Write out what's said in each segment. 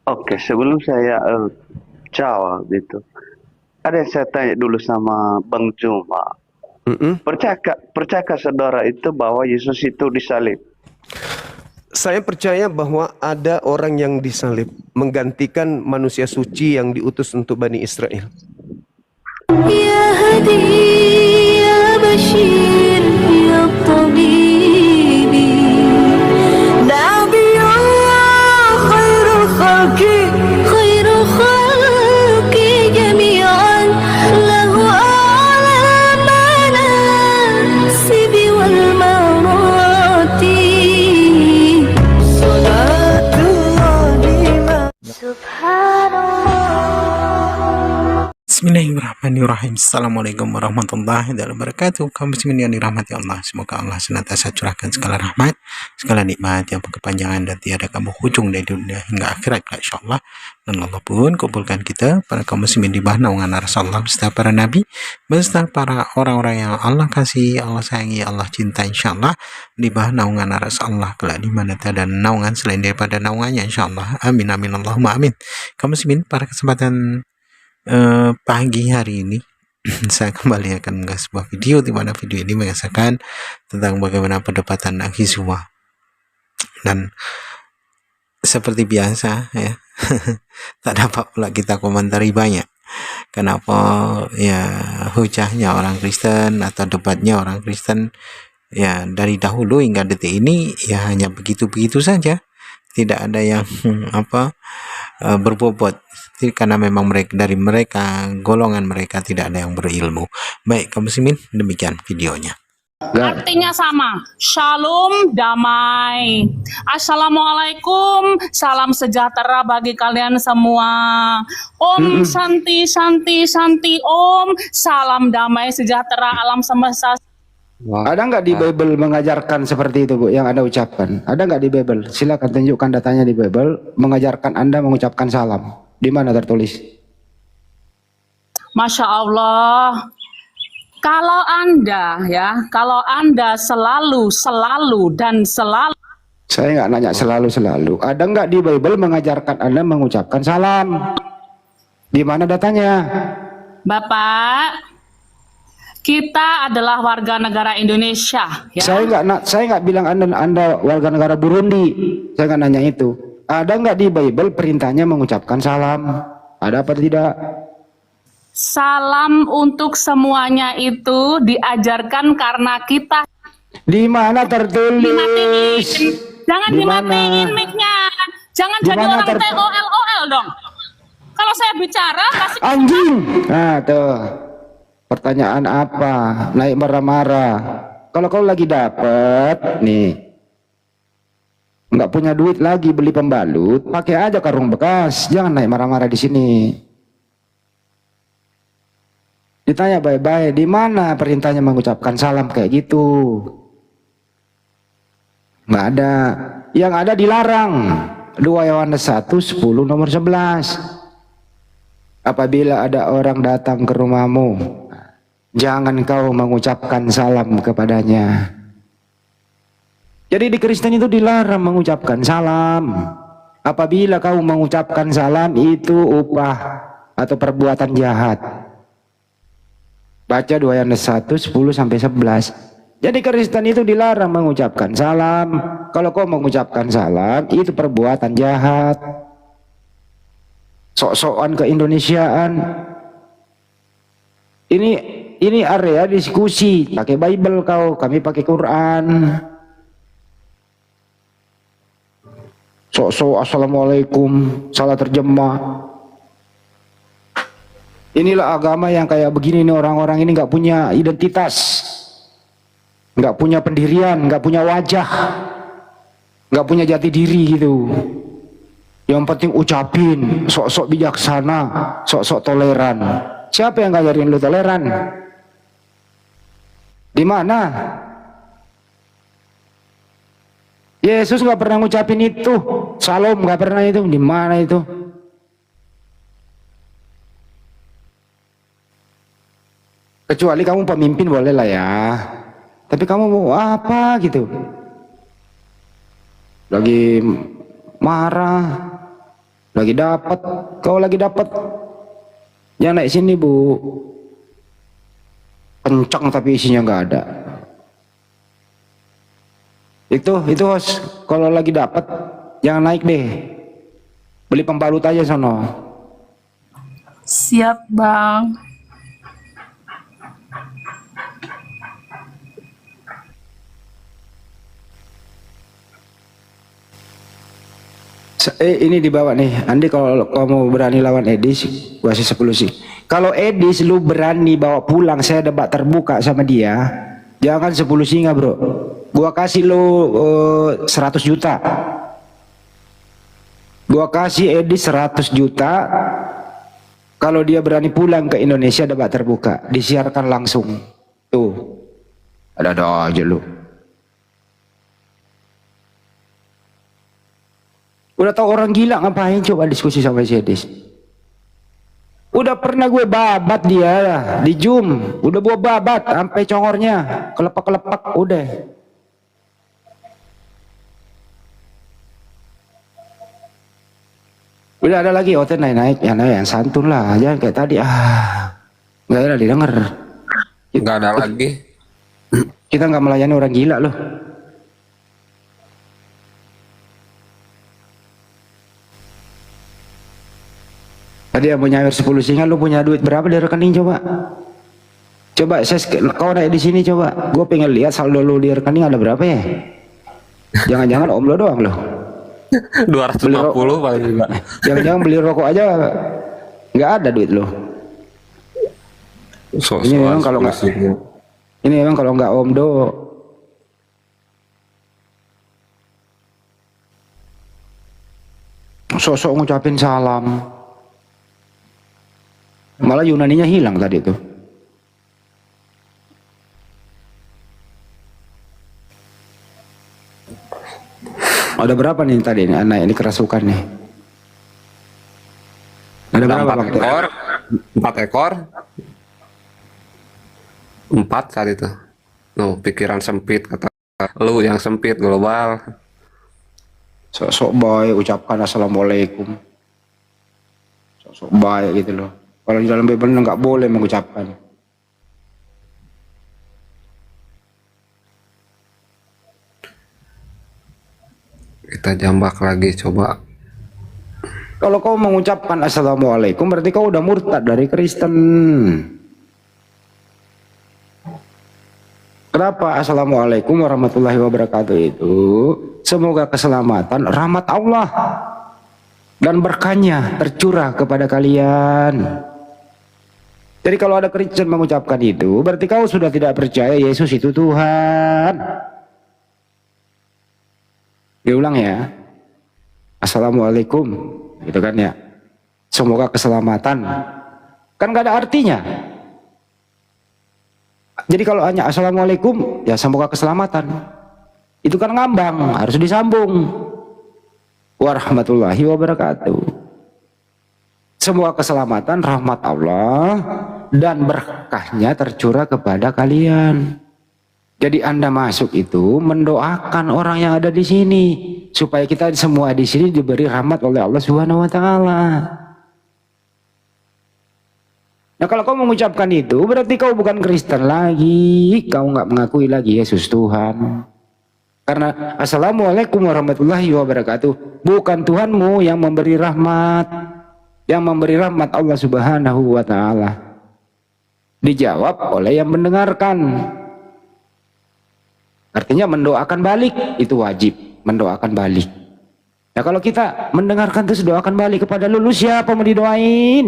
Oke, sebelum saya jawab gitu, ada yang saya tanya dulu sama Bang Juma. Mm-mm. Percayakah saudara itu bahwa Yesus itu disalib? Saya percaya bahwa ada orang yang disalib menggantikan manusia suci yang diutus untuk Bani Israel. يا هدي يا بشير يا طبيبي نبي الله خير خلق جميعا له أعلى المناصب والمراتب صلاة الله سبحان الله. Bismillahirrahmanirrahim. Assalamualaikum warahmatullahi wabarakatuh. Kaum muslimin yang dirahmati Allah, semoga Allah senantiasa curahkan segala rahmat, segala nikmat yang berkepanjangan dan tiada kamu hujung dari dunia hingga akhirat, insyaallah. Dan Allah pun kumpulkan kita para kaum muslimin di bawah naungan Rasulullah beserta para nabi, beserta para orang-orang yang Allah kasih, Allah sayangi, Allah cinta, insyaallah, di bawah naungan Rasulullah kelak di mana tiada naungan selain daripada naungannya, insyaallah. Amin amin Allahumma amin. Kaum muslimin, pada kesempatan pagi hari ini saya kembali akan mengunggah sebuah video di mana video ini mengisahkan tentang bagaimana perdebatan akhizwa, dan seperti biasa ya tak dapat pula kita komentari banyak. Kenapa ya hujahnya orang Kristen atau debatnya orang Kristen ya dari dahulu hingga detik ini ya hanya begitu-begitu saja, tidak ada yang berbobot, karena memang mereka golongan mereka tidak ada yang berilmu. Baik kaum muslimin, demikian videonya. Artinya sama, shalom, damai. Assalamualaikum, salam sejahtera bagi kalian semua. Om Santi Santi Santi Om, salam damai sejahtera alam semesta. Ada nggak di Bible mengajarkan seperti itu, Bu, yang Anda ucapkan? Ada nggak di Bible? Silakan tunjukkan datanya di Bible mengajarkan Anda mengucapkan salam. Di mana tertulis? Masya Allah. Kalau Anda selalu dan selalu. Saya nggak nanya selalu. Ada nggak di Bible mengajarkan Anda mengucapkan salam? Di mana datanya? Bapak, kita adalah warga negara Indonesia. Ya? Saya nggak bilang Anda warga negara Burundi. Saya nggak nanya itu. Ada nggak di Bible perintahnya mengucapkan salam? Ada apa tidak? Salam untuk semuanya itu diajarkan karena kita. Di mana tertulis? Dimatiin. Jangan dimatiin mic-nya. Jangan jadi orang TOL dong. Kalau saya bicara kasih anjing. Nah tuh. Pertanyaan apa? Naik marah-marah. Kalau kau lagi dapet nih, nggak punya duit lagi beli pembalut, pakai aja karung bekas. Jangan naik marah-marah di sini. Ditanya baik-baik, di mana perintahnya mengucapkan salam kayak gitu? Nggak ada. Yang ada dilarang. 2 Yohanes 1:10 nomor 11. Apabila ada orang datang ke rumahmu, jangan kau mengucapkan salam kepadanya. Jadi di Kristen itu dilarang mengucapkan salam. Apabila kau mengucapkan salam itu upah atau perbuatan jahat. Baca 2 Yohanes 1:10-11. Jadi Kristen itu dilarang mengucapkan salam. Kalau kau mengucapkan salam itu perbuatan jahat. Sok-sokan keindonesiaan. Ini area diskusi. Pakai Bible kau, kami pakai Quran. Sok-sok assalamualaikum, salah terjemah. Inilah agama yang kayak begini nih, orang-orang ini nggak punya identitas, nggak punya pendirian, nggak punya wajah, nggak punya jati diri gitu. Yang penting ucapin, sok-sok bijaksana, sok-sok toleran. Siapa yang ngajarin lu toleran? Di mana? Yesus nggak pernah ngucapin itu. Salam nggak pernah itu. Di mana itu? Kecuali kamu pemimpin boleh lah ya. Tapi kamu mau apa gitu? Lagi marah, Lagi dapat, kau lagi dapat. Yang naik sini bu, kencang tapi isinya nggak ada. Itu host, kalau lagi dapat jangan naik deh. Beli pembalut aja sono. Siap, Bang. Ini dibawa nih. Andi kalau kamu berani lawan Edis, gua kasih 10 sih. Kalau Edis lu berani bawa pulang, saya debat terbuka sama dia. Jangan 10 singa, bro. Gua kasih lu 100 juta. Gua kasih Edis 100 juta. Kalau dia berani pulang ke Indonesia, debat terbuka, disiarkan langsung. Tuh. Ada aja lu. Udah tahu orang gila ngapain coba diskusi sama si Edis. Udah pernah gue babat dia di Zoom. Udah gue babat sampai congornya kelepak-kelepak udah. Udah ada lagi hotel naik yang santun lah, jangan kayak tadi nggak ada didengar. Nggak ada lagi. Kita nggak melayani orang gila loh. Tadi yang punya 10 singa, lu punya duit berapa di rekening coba? Coba kau naik di sini coba. Gue pengen lihat saldo lu di rekening ada berapa ya? Jangan-jangan om lo doang loh. 250 paling juga. Jangan-jangan beli rokok aja nggak ada duit lo. Ini memang kalau nggak, ini memang kalau nggak om do. Sosok ngucapin salam. Malah Yunaninya hilang tadi tuh. Ada berapa nih tadi nih anak ini kerasukan nih? Ada berapa 4 ekor? 4 ekor? 4 saat itu. Nuh, pikiran sempit kata lu yang sempit global. Sok-sok baik ucapkan assalamualaikum. Sok-sok baik gitu loh. Kalau di dalam Bible nggak boleh mengucapkan. Kita jambak lagi coba. Kalau kau mengucapkan assalamualaikum berarti kau udah murtad dari Kristen. Kenapa assalamualaikum warahmatullahi wabarakatuh itu? Semoga keselamatan, rahmat Allah dan berkahnya tercurah kepada kalian. Jadi kalau ada Kristen mengucapkan itu, berarti kau sudah tidak percaya Yesus itu Tuhan. Diulang ya. Assalamualaikum, gitu kan ya. Semoga keselamatan. Kan gak ada artinya. Jadi kalau hanya assalamualaikum, ya semoga keselamatan. Itu kan ngambang, harus disambung. Warahmatullahi wabarakatuh. Semua keselamatan, rahmat Allah dan berkahnya tercurah kepada kalian. Jadi Anda masuk itu mendoakan orang yang ada di sini supaya kita semua di sini diberi rahmat oleh Allah Subhanahu wa taala. Nah, kalau kau mengucapkan itu berarti kau bukan Kristen lagi, kau nggak mengakui lagi Yesus Tuhan. Karena assalamualaikum warahmatullahi wabarakatuh bukan Tuhanmu yang memberi rahmat. Yang memberi rahmat Allah Subhanahu wa taala. Dijawab oleh yang mendengarkan. Artinya mendoakan balik itu wajib, mendoakan balik. Nah, kalau kita mendengarkan terus doakan balik kepada lu siapa mau didoain?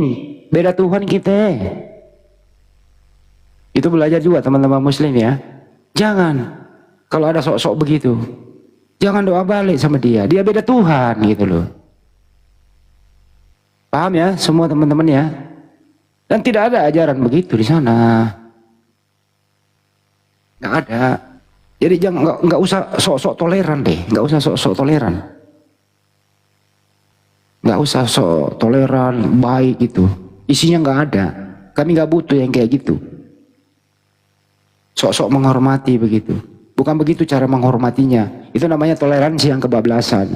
Beda Tuhan kita. Itu belajar juga teman-teman muslim ya. Jangan kalau ada sok-sok begitu. Jangan doa balik sama dia. Dia beda Tuhan gitu loh. Paham ya semua teman-teman ya? Dan tidak ada ajaran begitu di sana. Nggak ada. Jadi jangan nggak usah sok-sok toleran deh, nggak usah sok-sok toleran. Nggak usah sok toleran, baik gitu. Isinya nggak ada. Kami nggak butuh yang kayak gitu. Sok-sok menghormati begitu. Bukan begitu cara menghormatinya. Itu namanya toleransi yang kebablasan.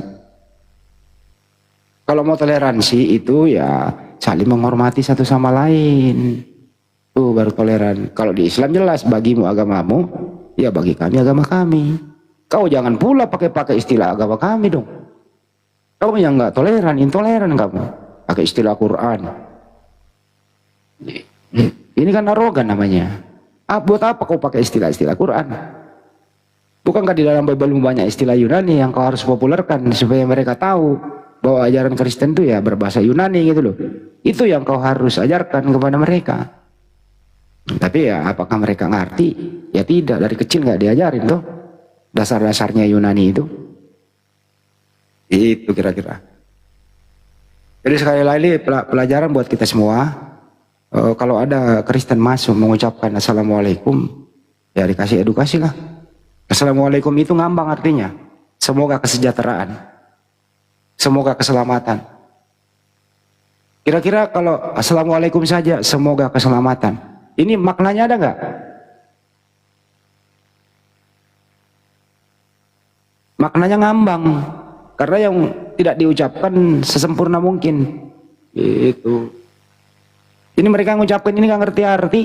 Kalau mau toleransi itu ya saling menghormati satu sama lain. Tuh baru toleran. Kalau di Islam jelas, bagimu agamamu, ya bagi kami agama kami. Kau jangan pula pakai istilah agama kami dong. Kamu yang nggak toleran, intoleran kamu. Pakai istilah Quran. Ini kan arogan namanya. Buat apa kau pakai istilah-istilah Quran? Bukankah di dalam Bible banyak istilah Yunani yang kau harus populerkan supaya mereka tahu bahwa ajaran Kristen itu ya berbahasa Yunani gitu loh. Itu yang kau harus ajarkan kepada mereka. Tapi ya apakah mereka ngerti? Ya tidak, dari kecil nggak diajarin tuh dasar-dasarnya Yunani itu. Itu kira-kira. Jadi sekali lagi pelajaran buat kita semua. Kalau ada Kristen masuk mengucapkan Assalamualaikum, ya dikasih edukasi lah. Assalamualaikum itu ngambang artinya semoga kesejahteraan, semoga keselamatan. Kira-kira kalau Assalamualaikum saja semoga keselamatan, ini maknanya ada nggak? Maknanya ngambang, karena yang tidak diucapkan sesempurna mungkin. Itu. Ini mereka mengucapkan ini nggak ngerti arti.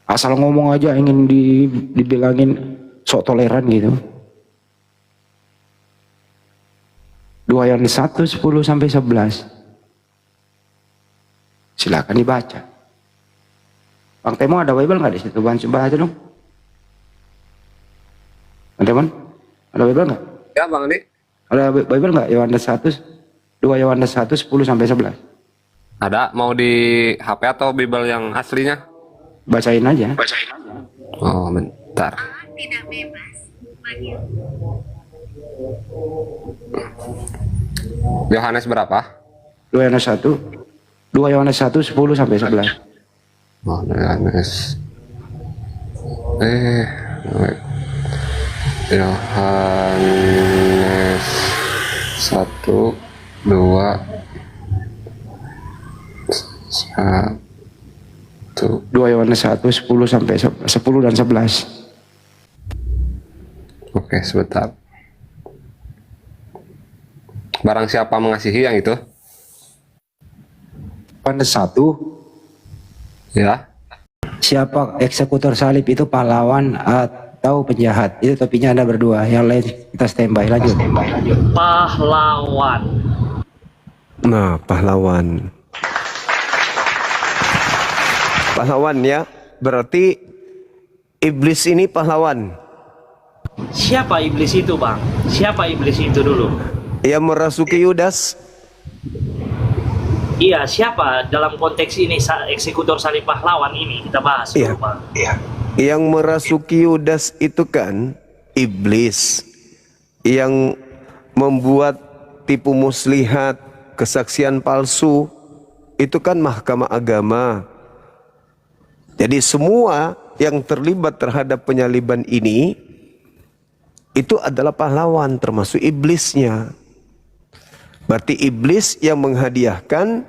Asal ngomong aja ingin dibilangin sok toleran gitu. 2 Yohanes 1, 10 sampai 11. Silakan dibaca. Bang Temo ada Bible nggak di situ? Bang coba aja dong. Bang Temon, ada Bible nggak? Ya Bang Andi. Ada Bible nggak? Yohanes 1, 2 Yohanes 1, 10 sampai 11. Ada, mau di HP atau Bible yang aslinya? Bacain aja. Oh, bentar. Yohanes berapa? 2 Yohanes 1, 2 Yohanes 1, 10 sampai 11. Oh, Yohanes. Yohanes 1, 2, 2 Yohanes 1, 10 sampai 10 dan 11. Oke, sebentar. Barang siapa mengasihi yang itu? Yohanes 1, Ya. siapa eksekutor salib itu pahlawan atau penjahat? Itu topinya Anda berdua. Yang lain kita standby, lanjut. Pahlawan. Nah, pahlawan. Pahlawan ya, berarti iblis ini pahlawan. Siapa iblis itu, Bang? Siapa iblis itu dulu? Yang merasuki Yudas. Iya, siapa dalam konteks ini eksekutor salib pahlawan ini kita bahas Iya. dulu, Bang. Yang merasuki Yudas itu kan iblis yang membuat tipu muslihat, kesaksian palsu, itu kan mahkamah agama. Jadi semua yang terlibat terhadap penyaliban ini itu adalah pahlawan, termasuk iblisnya. Berarti iblis yang menghadiahkan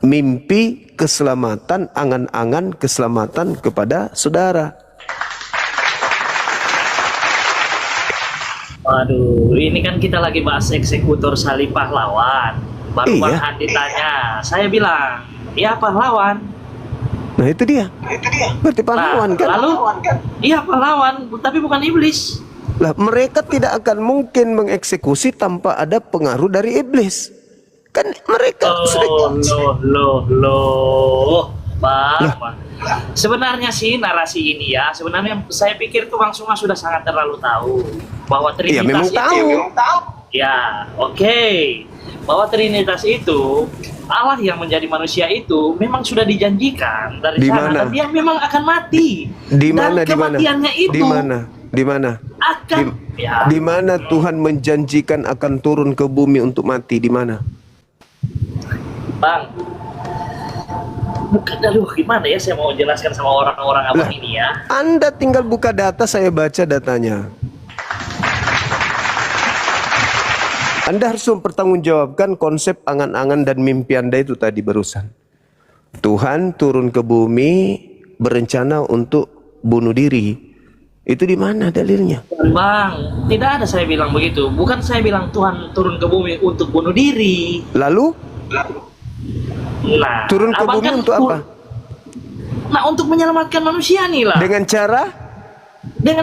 mimpi keselamatan, angan-angan keselamatan kepada saudara. Waduh, ini kan kita lagi bahas eksekutor salib pahlawan. Baru Iya. Bang Andi tanya, saya bilang, ya pahlawan. Nah itu dia. Berarti pahlawan kan? Lalu, iya pahlawan, tapi bukan iblis. Lah mereka tidak akan mungkin mengeksekusi tanpa ada pengaruh dari iblis. Kan mereka Bang. Sebenarnya sih narasi ini ya, sebenarnya saya pikir tuh Bang Suma sudah sangat terlalu tahu bahwa Trinitas memang itu. tahu. Ya, oke. Bahwa Trinitas itu Allah yang menjadi manusia itu memang sudah dijanjikan dari Di sana mana? dan dia memang akan mati. Di Dan mana? Di mana? kematiannya itu Di mana? Di mana? akan ya. Di mana Tuhan menjanjikan akan turun ke bumi untuk mati? Di mana? Bang, bukan, aduh gimana ya saya mau jelaskan sama orang-orang abang Lah. ini ya. Anda tinggal buka data, saya baca datanya. Anda harus mempertanggungjawabkan konsep angan-angan dan mimpi Anda itu tadi barusan. Tuhan turun ke bumi berencana untuk bunuh diri. Itu di mana dalilnya? Bang, tidak ada saya bilang begitu. Bukan saya bilang Tuhan turun ke bumi untuk bunuh diri. Lalu Nah, turun ke abang bumi kan untuk apa? Nah, untuk menyelamatkan manusia nih lah. Dengan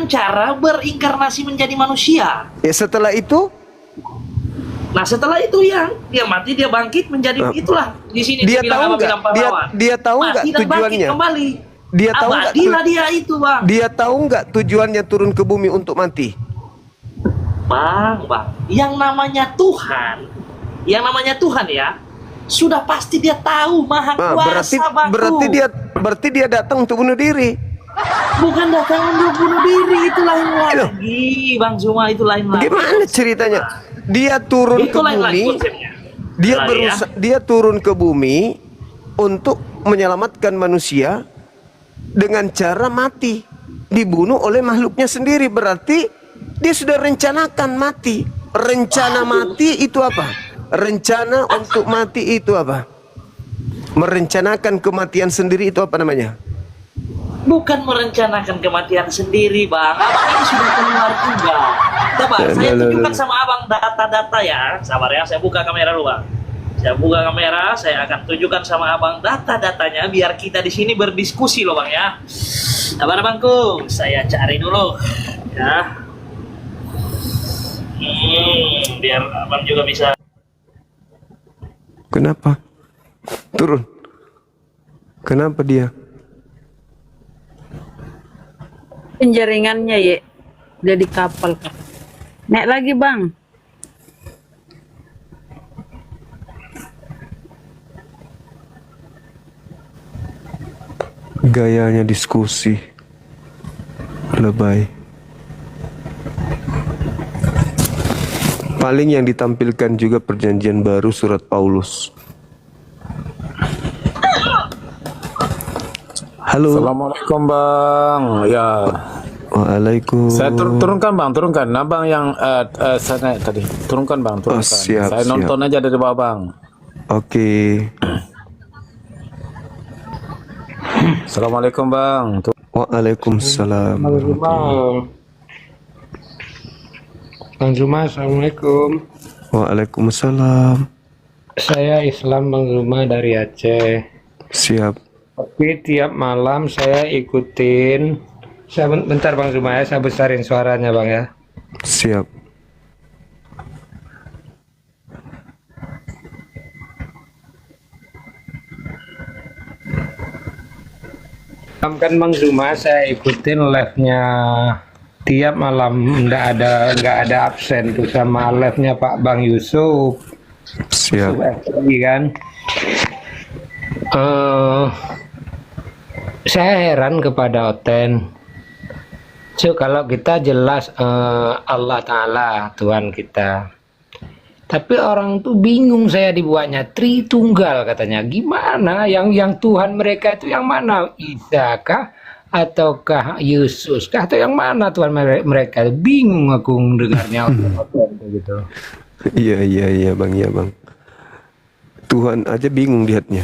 cara Berinkarnasi menjadi manusia. ya setelah itu Nah, setelah itu yang dia mati, dia bangkit menjadi itulah. Di sini dia dibilang tahu apa, nggak? bilang pahlawan. Dia tahu nggak Mati dan bangkit tujuannya? kembali. Dia tahu nggak Abadilah dia itu, Bang. Dia tahu nggak tujuannya turun ke bumi untuk mati? Bang, yang namanya Tuhan ya, sudah pasti dia tahu, maha Nah, kuasa, Bang. berarti dia datang untuk bunuh diri. Bukan datang untuk bunuh diri, itu lain lagi, Bang Zuma, itu lain lagi. Gimana ceritanya? Dia turun Itu ke lain lagi bumi. konsepnya. Dia turun ke bumi untuk menyelamatkan manusia dengan cara mati, dibunuh oleh makhluknya sendiri. Berarti dia sudah rencanakan mati. Rencana mati itu apa? Rencana untuk mati itu apa? Merencanakan kematian sendiri itu apa namanya? Bukan merencanakan kematian sendiri, Bang. Abang ini sudah keluar juga. Coba saya tunjukkan sama Abang data-data ya. Sabar ya, saya buka kamera dulu, Bang. Saya buka kamera, saya akan tunjukkan sama Abang data-datanya biar kita di sini berdiskusi loh, Bang ya. Sabar, Bangku. Saya cari dulu. Ya. Biar Abang juga bisa. Kenapa? Turun. Kenapa dia? Penjaringannya ya, dia di kapal. Naik lagi bang. Gayanya diskusi lebay. Paling yang ditampilkan juga perjanjian baru surat Paulus. Halo. Assalamualaikum bang. Ya. Waalaikumsalam. Saya turunkan bang, turunkan. Abang yang saya naik tadi. Turunkan bang, turunkan. Siap, saya nonton aja dari bawah bang. Oke. Assalamualaikum bang. Waalaikumsalam. Bang Zuma, assalamualaikum. Waalaikumsalam. Saya Islam Bang Zuma dari Aceh. Siap. Tapi tiap malam saya ikutin. Bentar Bang Zuma ya, saya besarin suaranya Bang ya. Siap. Kan Bang Zuma saya ikutin live-nya tiap malam, nggak ada absen tuh sama live-nya Pak Bang Yusuf. Siap. FPI kan. Saya heran kepada Oten. So, kalau kita jelas Allah Ta'ala Tuhan kita, tapi orang tuh bingung, saya dibuatnya Tritunggal katanya. Gimana yang Tuhan mereka itu yang mana? Isa kah ataukah Yesus kah atau yang mana Tuhan mereka? Bingung aku mendengarnya gitu. Iya bang, iya bang. Tuhan aja bingung lihatnya.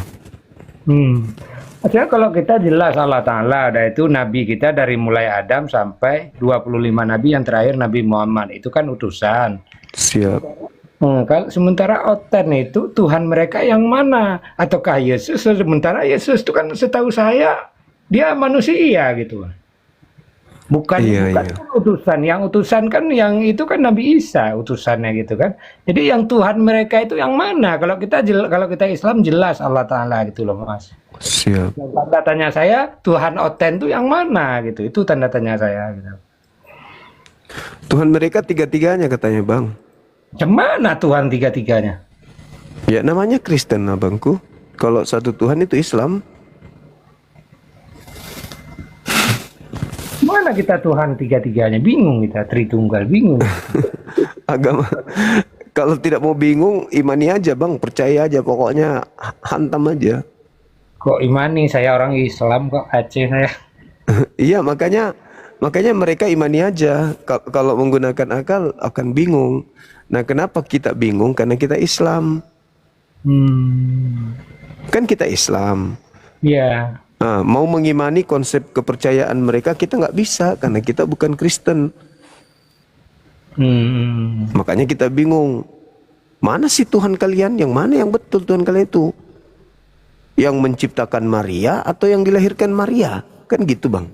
Maksudnya kalau kita jelas Allah Ta'ala, ada itu Nabi kita dari mulai Adam sampai 25 Nabi yang terakhir Nabi Muhammad, itu kan utusan. Siap. Kalau sementara Oten itu Tuhan mereka yang mana? Ataukah Yesus? Sementara Yesus itu kan setahu saya dia manusia gitu. Bukan utusan. Yang utusan kan yang itu kan Nabi Isa utusannya gitu kan. Jadi yang Tuhan mereka itu yang mana? Kalau kita Islam jelas Allah Ta'ala gitu loh Mas. Siap. Tanda tanya saya Tuhan Oten itu yang mana gitu. Itu tanda tanya saya gitu. Tuhan mereka tiga-tiganya katanya bang. Cemana Tuhan tiga-tiganya? Ya namanya Kristen abangku. Kalau satu Tuhan itu Islam. Mana kita Tuhan tiga-tiganya? Bingung kita, Tritunggal, bingung. Agama. Kalau tidak mau bingung, imani aja bang, percaya aja, pokoknya hantam aja. Kok imani? Saya orang Islam kok, Aceh saya. Iya makanya mereka imani aja. Kalau menggunakan akal akan bingung. Nah kenapa kita bingung? Karena kita Islam. Kan kita Islam. Iya. Mau mengimani konsep kepercayaan mereka kita nggak bisa karena kita bukan Kristen. Makanya kita bingung. Mana sih Tuhan kalian? Yang mana yang betul Tuhan kalian itu? Yang menciptakan Maria atau yang dilahirkan Maria? Kan gitu Bang.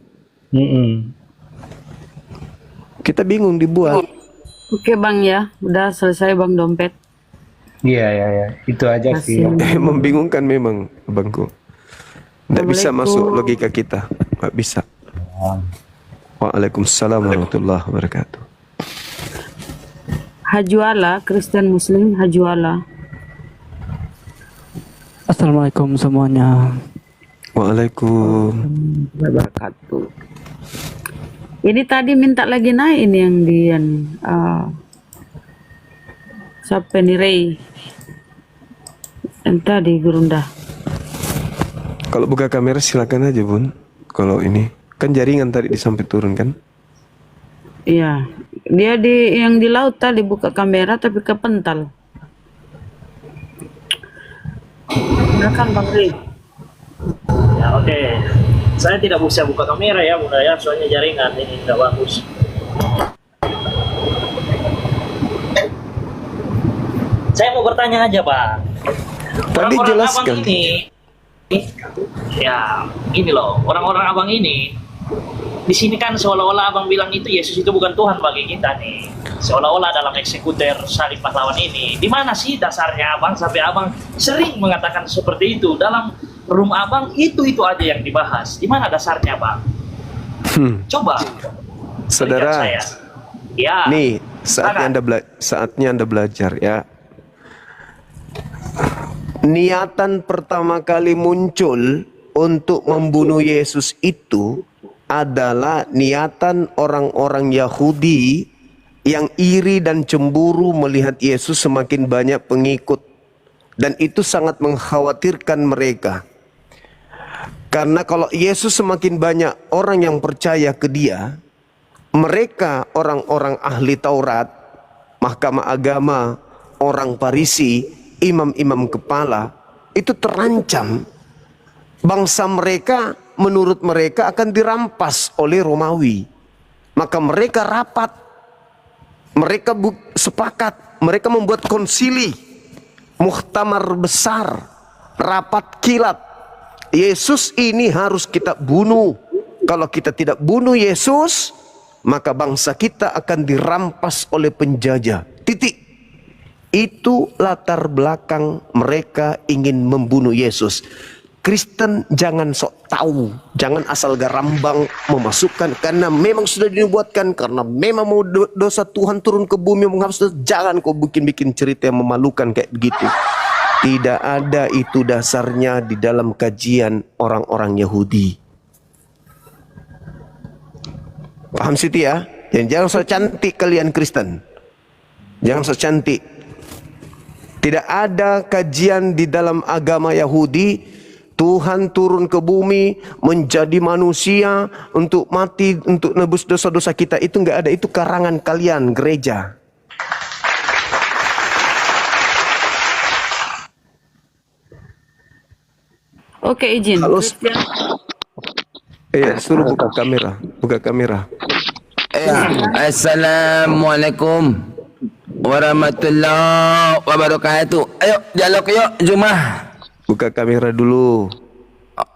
Kita bingung dibuat. Oke Bang ya, udah selesai Bang dompet. Iya. Itu aja sih. Membingungkan memang Abangku. Tidak bisa masuk logika kita. Nggak bisa. Waalaikumsalam warahmatullahi wabarakatuh. Hajuala, Kristen Muslim Hajuala. Assalamualaikum semuanya. Waalaikumsalam Wabarakatuh. Ini tadi minta lagi naik ini yang siapa nih Ray? Entah di Gurunda. Kalau buka kamera silakan aja Bun. Kalau ini kan jaringan tadi sampai turun kan? Iya, dia yang di laut tadi buka kamera tapi kepental. Silakan Bang Ray. Ya oke. Saya tidak bisa buka kamera ya Bunda ya, soalnya jaringan ini tidak bagus. Saya mau bertanya aja Pak. Tadi Orang-orang jelaskan. abang ini, ya gini loh, orang-orang abang ini di sini kan seolah-olah abang bilang itu Yesus itu bukan Tuhan bagi kita nih. Seolah-olah dalam eksekuter salib pahlawan ini, di mana sih dasarnya abang sampai abang sering mengatakan seperti itu dalam room abang itu aja yang dibahas. Di mana dasarnya bang? Coba, Saudara. saya. Ya. Nih saatnya anda belajar ya. Niatan pertama kali muncul untuk membunuh Yesus itu adalah niatan orang-orang Yahudi yang iri dan cemburu melihat Yesus semakin banyak pengikut. Dan itu sangat mengkhawatirkan mereka. Karena kalau Yesus semakin banyak orang yang percaya ke dia, mereka orang-orang ahli Taurat, mahkamah agama, orang Farisi, imam-imam kepala, itu terancam. Bangsa mereka menurut mereka akan dirampas oleh Romawi. Maka mereka rapat, mereka sepakat, mereka membuat konsili, muktamar besar, rapat kilat. Yesus ini harus kita bunuh. Kalau kita tidak bunuh Yesus, maka bangsa kita akan dirampas oleh penjajah. Titik. Itu latar belakang mereka ingin membunuh Yesus. Kristen jangan sok tahu, jangan asal garambang memasukkan, karena memang sudah dinubuatkan, karena memang mau dosa Tuhan turun ke bumi menghapus. Jangan kau bikin cerita yang memalukan kayak begitu. Tidak ada itu dasarnya di dalam kajian orang-orang Yahudi. Paham Siti ya? Jangan sok cantik kalian Kristen. Jangan sok cantik. Tidak ada kajian di dalam agama Yahudi Tuhan turun ke bumi menjadi manusia untuk mati, untuk nebus dosa-dosa kita. Itu enggak ada, itu karangan kalian gereja. Oke, izin. Iya, suruh buka kamera. Buka kamera. Assalamualaikum warahmatullahi wabarakatuh. Ayo dialog yuk Jumah. Buka kamera dulu.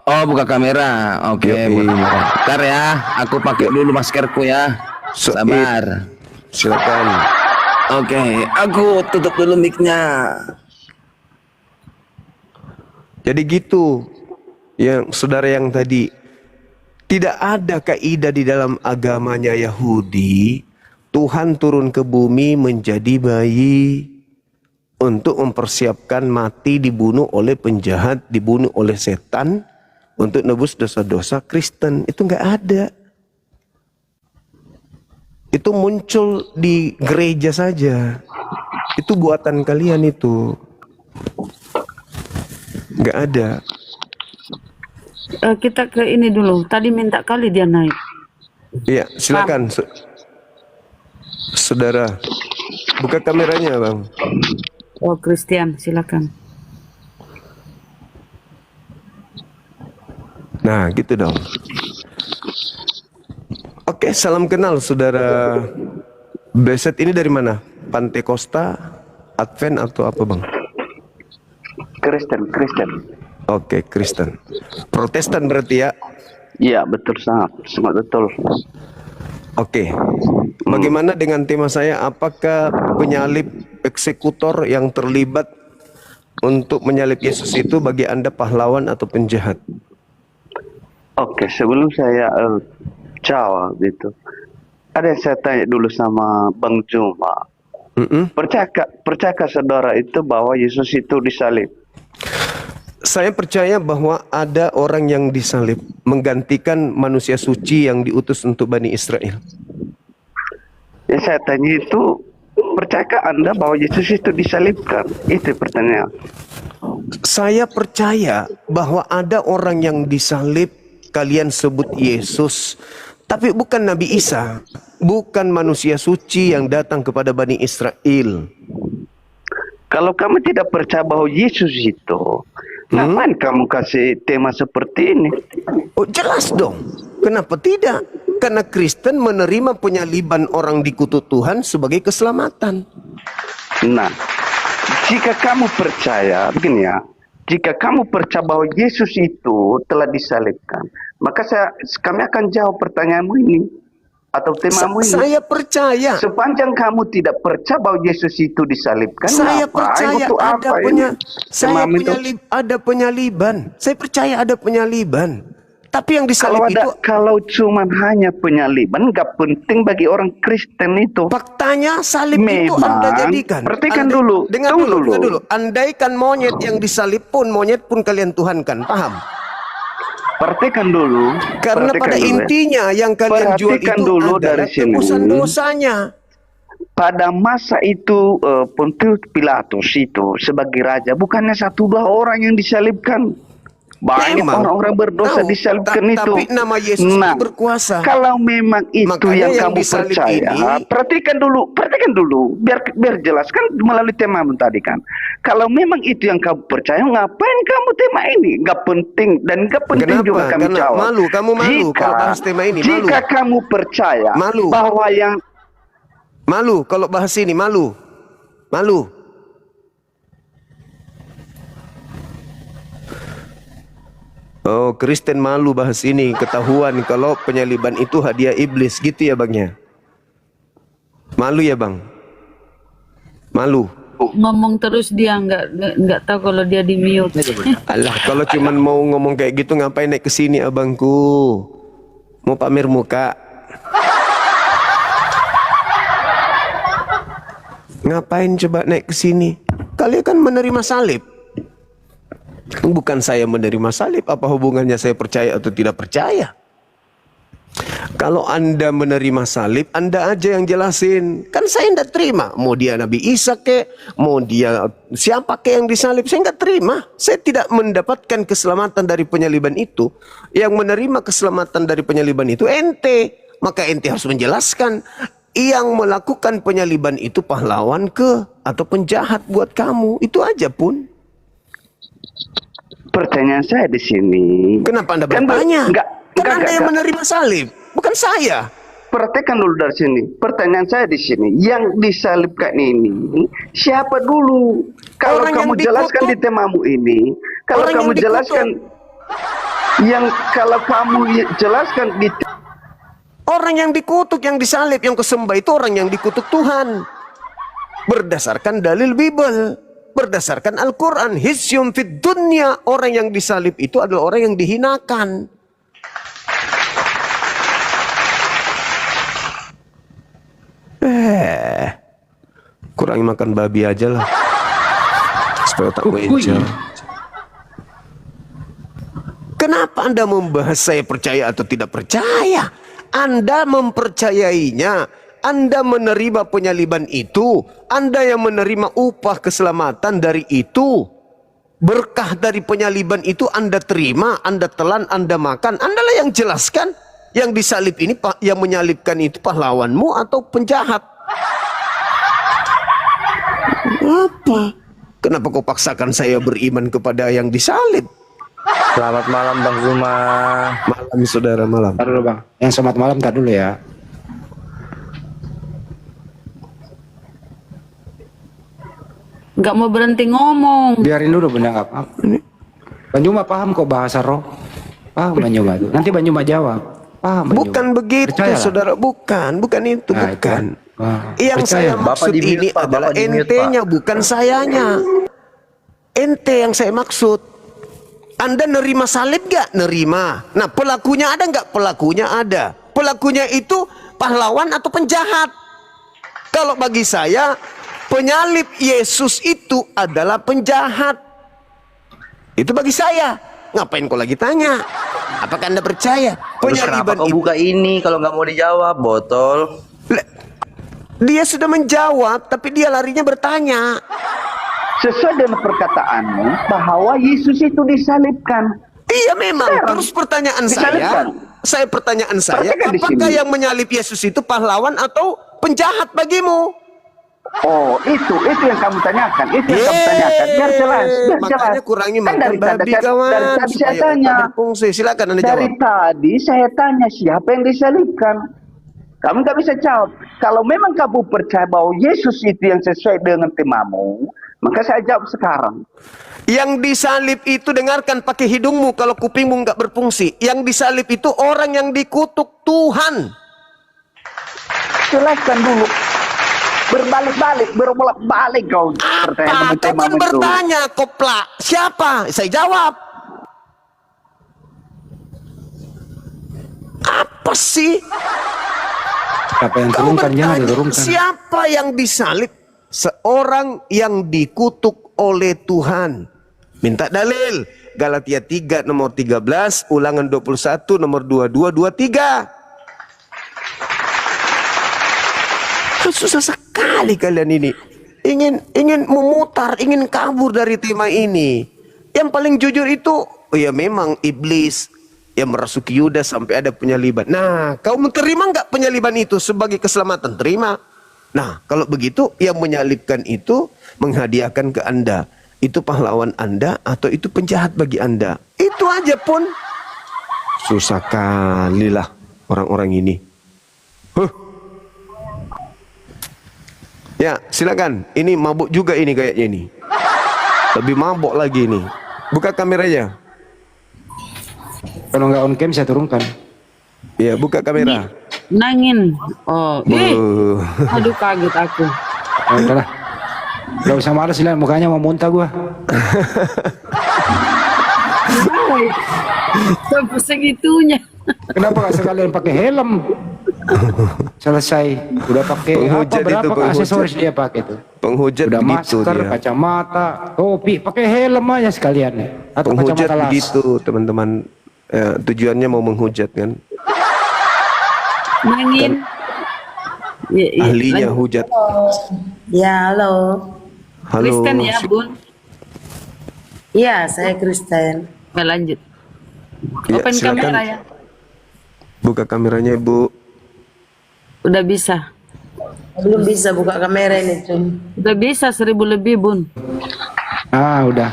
Oh, buka kamera. Oke, buka kamera. Bentar ya, aku pakai dulu maskerku ya. Sabar. Silakan. Oke, aku tutup dulu mic-nya. Jadi gitu. Yang saudara yang tadi, tidak ada kaidah di dalam agamanya Yahudi Tuhan turun ke bumi menjadi bayi untuk mempersiapkan mati, dibunuh oleh penjahat, dibunuh oleh setan untuk nebus dosa-dosa Kristen. Itu nggak ada. Itu muncul di gereja saja. Itu buatan kalian itu. Nggak ada. Kita ke ini dulu. Tadi minta kali dia naik. Iya, silakan. Saudara, buka kameranya, Bang. Oh, Christian, silakan. Nah, gitu dong. Oke, salam kenal saudara Blessed. Ini dari mana? Pantekosta, Advent atau apa bang? Kristen. Oke, Kristen. Protestan berarti ya? Iya, betul, sangat betul. Oke. Bagaimana dengan tema saya? Apakah penyalib eksekutor yang terlibat untuk menyalib Yesus itu bagi Anda pahlawan atau penjahat? Oke, sebelum saya jawab gitu, ada yang saya tanya dulu sama Bang Juma. Percayakah saudara itu bahwa Yesus itu disalib? Saya percaya bahwa ada orang yang disalib menggantikan manusia suci yang diutus untuk Bani Israel. Yang saya tanya itu, percayakah Anda bahwa Yesus itu disalibkan? Itu pertanyaan. Saya percaya bahwa ada orang yang disalib, kalian sebut Yesus, tapi bukan Nabi Isa, bukan manusia suci yang datang kepada Bani Israel. Kalau kamu tidak percaya bahwa Yesus itu, ngapain kamu kasih tema seperti ini? Oh, jelas dong. Kenapa tidak? Karena Kristen menerima penyaliban orang dikutuk Tuhan sebagai keselamatan. Nah, jika kamu percaya, begini ya, jika kamu percaya bahwa Yesus itu telah disalibkan, maka kami akan jawab pertanyaanmu ini atau temamu ini. Saya percaya. Sepanjang kamu tidak percaya bahwa Yesus itu disalibkan, saya percaya ada penyaliban. Saya percaya ada penyaliban. Tapi yang disalib kalau cuma hanya penyaliban, nggak penting bagi orang Kristen itu. Faktanya salib itu Anda jadikan. Perhatikan dulu. Dengar dulu. Andaikan monyet yang disalib pun, monyet pun kalian tuhankan. Paham? Perhatikan dulu. Karena pada intinya yang kalian jual itu adalah tebusan dosanya. Pada masa itu Pontius Pilatus itu sebagai raja, bukannya 1-2 orang yang disalibkan. Banyak orang-orang berdosa disalibkan itu. Tapi nama Yesus itu berkuasa. Kalau memang itu yang kamu percaya, perhatikan dulu, biar jelaskan melalui tema tadi kan. Kalau memang itu yang kamu percaya, ngapain kamu tema ini? Nggak penting dan nggak penting juga kami jawab. Kamu malu kalau bahas tema ini. Jika kamu percaya bahwa yang kalau bahas ini malu. Oh, Kristen malu bahas ini, ketahuan kalau penyaliban itu hadiah iblis, gitu ya bangnya? Malu ya bang? Malu? Ngomong terus dia nggak tahu kalau dia di mute. Alah, kalau cuman mau ngomong kayak gitu ngapain naik ke sini abangku? Mau pamer muka? Ngapain coba naik ke sini? Kalian kan menerima salib. Bukan saya menerima salib, apa hubungannya saya percaya atau tidak percaya? Kalau Anda menerima salib, Anda aja yang jelasin. Kan saya tidak terima. Mau dia Nabi Isa kek, mau dia siapa kek yang disalib, saya nggak terima. Saya tidak mendapatkan keselamatan dari penyaliban itu. Yang menerima keselamatan dari penyaliban itu ente. Maka ente harus menjelaskan. Yang melakukan penyaliban itu pahlawan atau penjahat buat kamu. Itu aja pun. Pertanyaan saya di sini. Kenapa Anda bertanya? Kan Anda yang menerima salib, bukan saya. Perhatikan dulu dari sini. Pertanyaan saya di sini, yang disalibkan ini siapa dulu? Kalau kamu jelaskan di temamu ini, kalau kamu jelaskan di orang yang dikutuk, yang disalib, yang kesembah itu orang yang dikutuk Tuhan. Berdasarkan dalil Bible. Berdasarkan Al-Quran, hisyum fid dunya, orang yang disalib itu adalah orang yang dihinakan. Kurangi makan babi aja lah, supaya tak mengejar. Kenapa Anda membahas saya percaya atau tidak percaya? Anda mempercayainya. Anda menerima penyaliban itu, Anda yang menerima upah keselamatan dari itu. Berkah dari penyaliban itu Anda terima, Anda telan, Anda makan. Anda lah yang jelaskan, yang disalib ini, yang menyalibkan itu pahlawanmu atau penjahat. Apa? Kenapa kau paksakan saya beriman kepada yang disalib? Selamat malam Bang Zuma. Malam saudara, malam. Ntar dulu bang, yang selamat malam ntar dulu ya. Nggak mau berhenti ngomong. Biarin dulu bunda, nggak apa-apa. Bang Juma paham kok bahasa roh. Paham Bang Juma tuh. Nanti Bang Juma jawab. Paham Bang Bukan Juma. begitu Percayalah. saudara, bukan itu, Nah, bukan. itu. Wah, Yang saya percaya. maksud ini adalah ente-nya, bukan sayanya. Ente yang saya maksud. Anda nerima salib gak? Nerima. Nah, pelakunya ada nggak? Pelakunya ada. Pelakunya itu pahlawan atau penjahat? Kalau bagi saya, penyalib Yesus itu adalah penjahat. Itu bagi saya. Ngapain kau lagi tanya? Apakah Anda percaya? Terus kenapa kau buka ini kalau nggak mau dijawab, botol? Dia sudah menjawab, tapi dia larinya bertanya. Sesuai dengan perkataanmu bahwa Yesus itu disalibkan. Iya memang. Sekarang, Terus pertanyaan disalibkan. pertanyaan saya, Perhatikan di apakah sini. yang menyalib Yesus itu pahlawan atau penjahat bagimu? Oh, itu yang kamu tanyakan. Itu yang kamu tanyakan. Biar jelas, biar Makanya jelas. kurangi Kan makan dari babi tadi, kawan. dari tadi saya supaya tanya. otak berfungsi. Silakan Anda Dari jawab. tadi saya tanya siapa yang disalibkan. Kamu nggak bisa jawab. Kalau memang kamu percaya bahwa Yesus itu yang sesuai dengan temamu, maka saya jawab sekarang. Yang disalib itu dengarkan pakai hidungmu kalau kupingmu nggak berfungsi. Yang disalib itu orang yang dikutuk Tuhan. Jelaskan dulu. Berbalik kau Apa? Kau kan bertanya, koplak. Siapa? Saya jawab. Apa sih? Siapa yang Kau turunkan jangan bertanya, diturunkan. siapa yang disalib? Seorang yang dikutuk oleh Tuhan. Minta dalil. Galatia 3 nomor 13, Ulangan 21 nomor 22, 23. Susah sekali kalian ini. Ingin memutar, ingin kabur dari tema ini. Yang paling jujur itu, oh ya memang iblis yang merasuki Yudas sampai ada penyaliban. Nah, kau menerima nggak penyaliban itu sebagai keselamatan? Terima. Nah, kalau begitu yang menyalibkan itu menghadiahkan ke Anda. Itu pahlawan Anda atau itu penjahat bagi Anda. Itu aja pun. Susah kali lah orang-orang ini. Ya, silakan. Ini mabuk juga ini kayaknya ini. Lebih mabuk lagi ini. Buka kameranya. Kalau nggak on cam saya turunkan. Ya, buka kamera. Nangin. Oh, aduh kaget aku. Ya, udahlah. Gak usah malas lah, mukanya mau muntah gua. Sampai segitunya. Kenapa gak sekalian pakai helm? Selesai. Udah pakai Penghujat apa, berapa itu, penghujat. aksesoris dia pakai tuh? Penghujat Udah begitu masker, dia. kacamata, topi, pakai helm aja sekalian nih. Atau Penghujat kacamata las. begitu, teman-teman. Tujuannya mau menghujat kan. Nangin. Ahlinya hujat. Ya, halo. Halo. Kristen ya, Bun. Iya, saya Kristen. Lanjut. Ya, Open silakan. kamera ya. Buka kameranya, Ibu. Udah bisa. Belum bisa buka kamera ini, Cum. Udah bisa 1000 lebih, Bun. Ah, udah.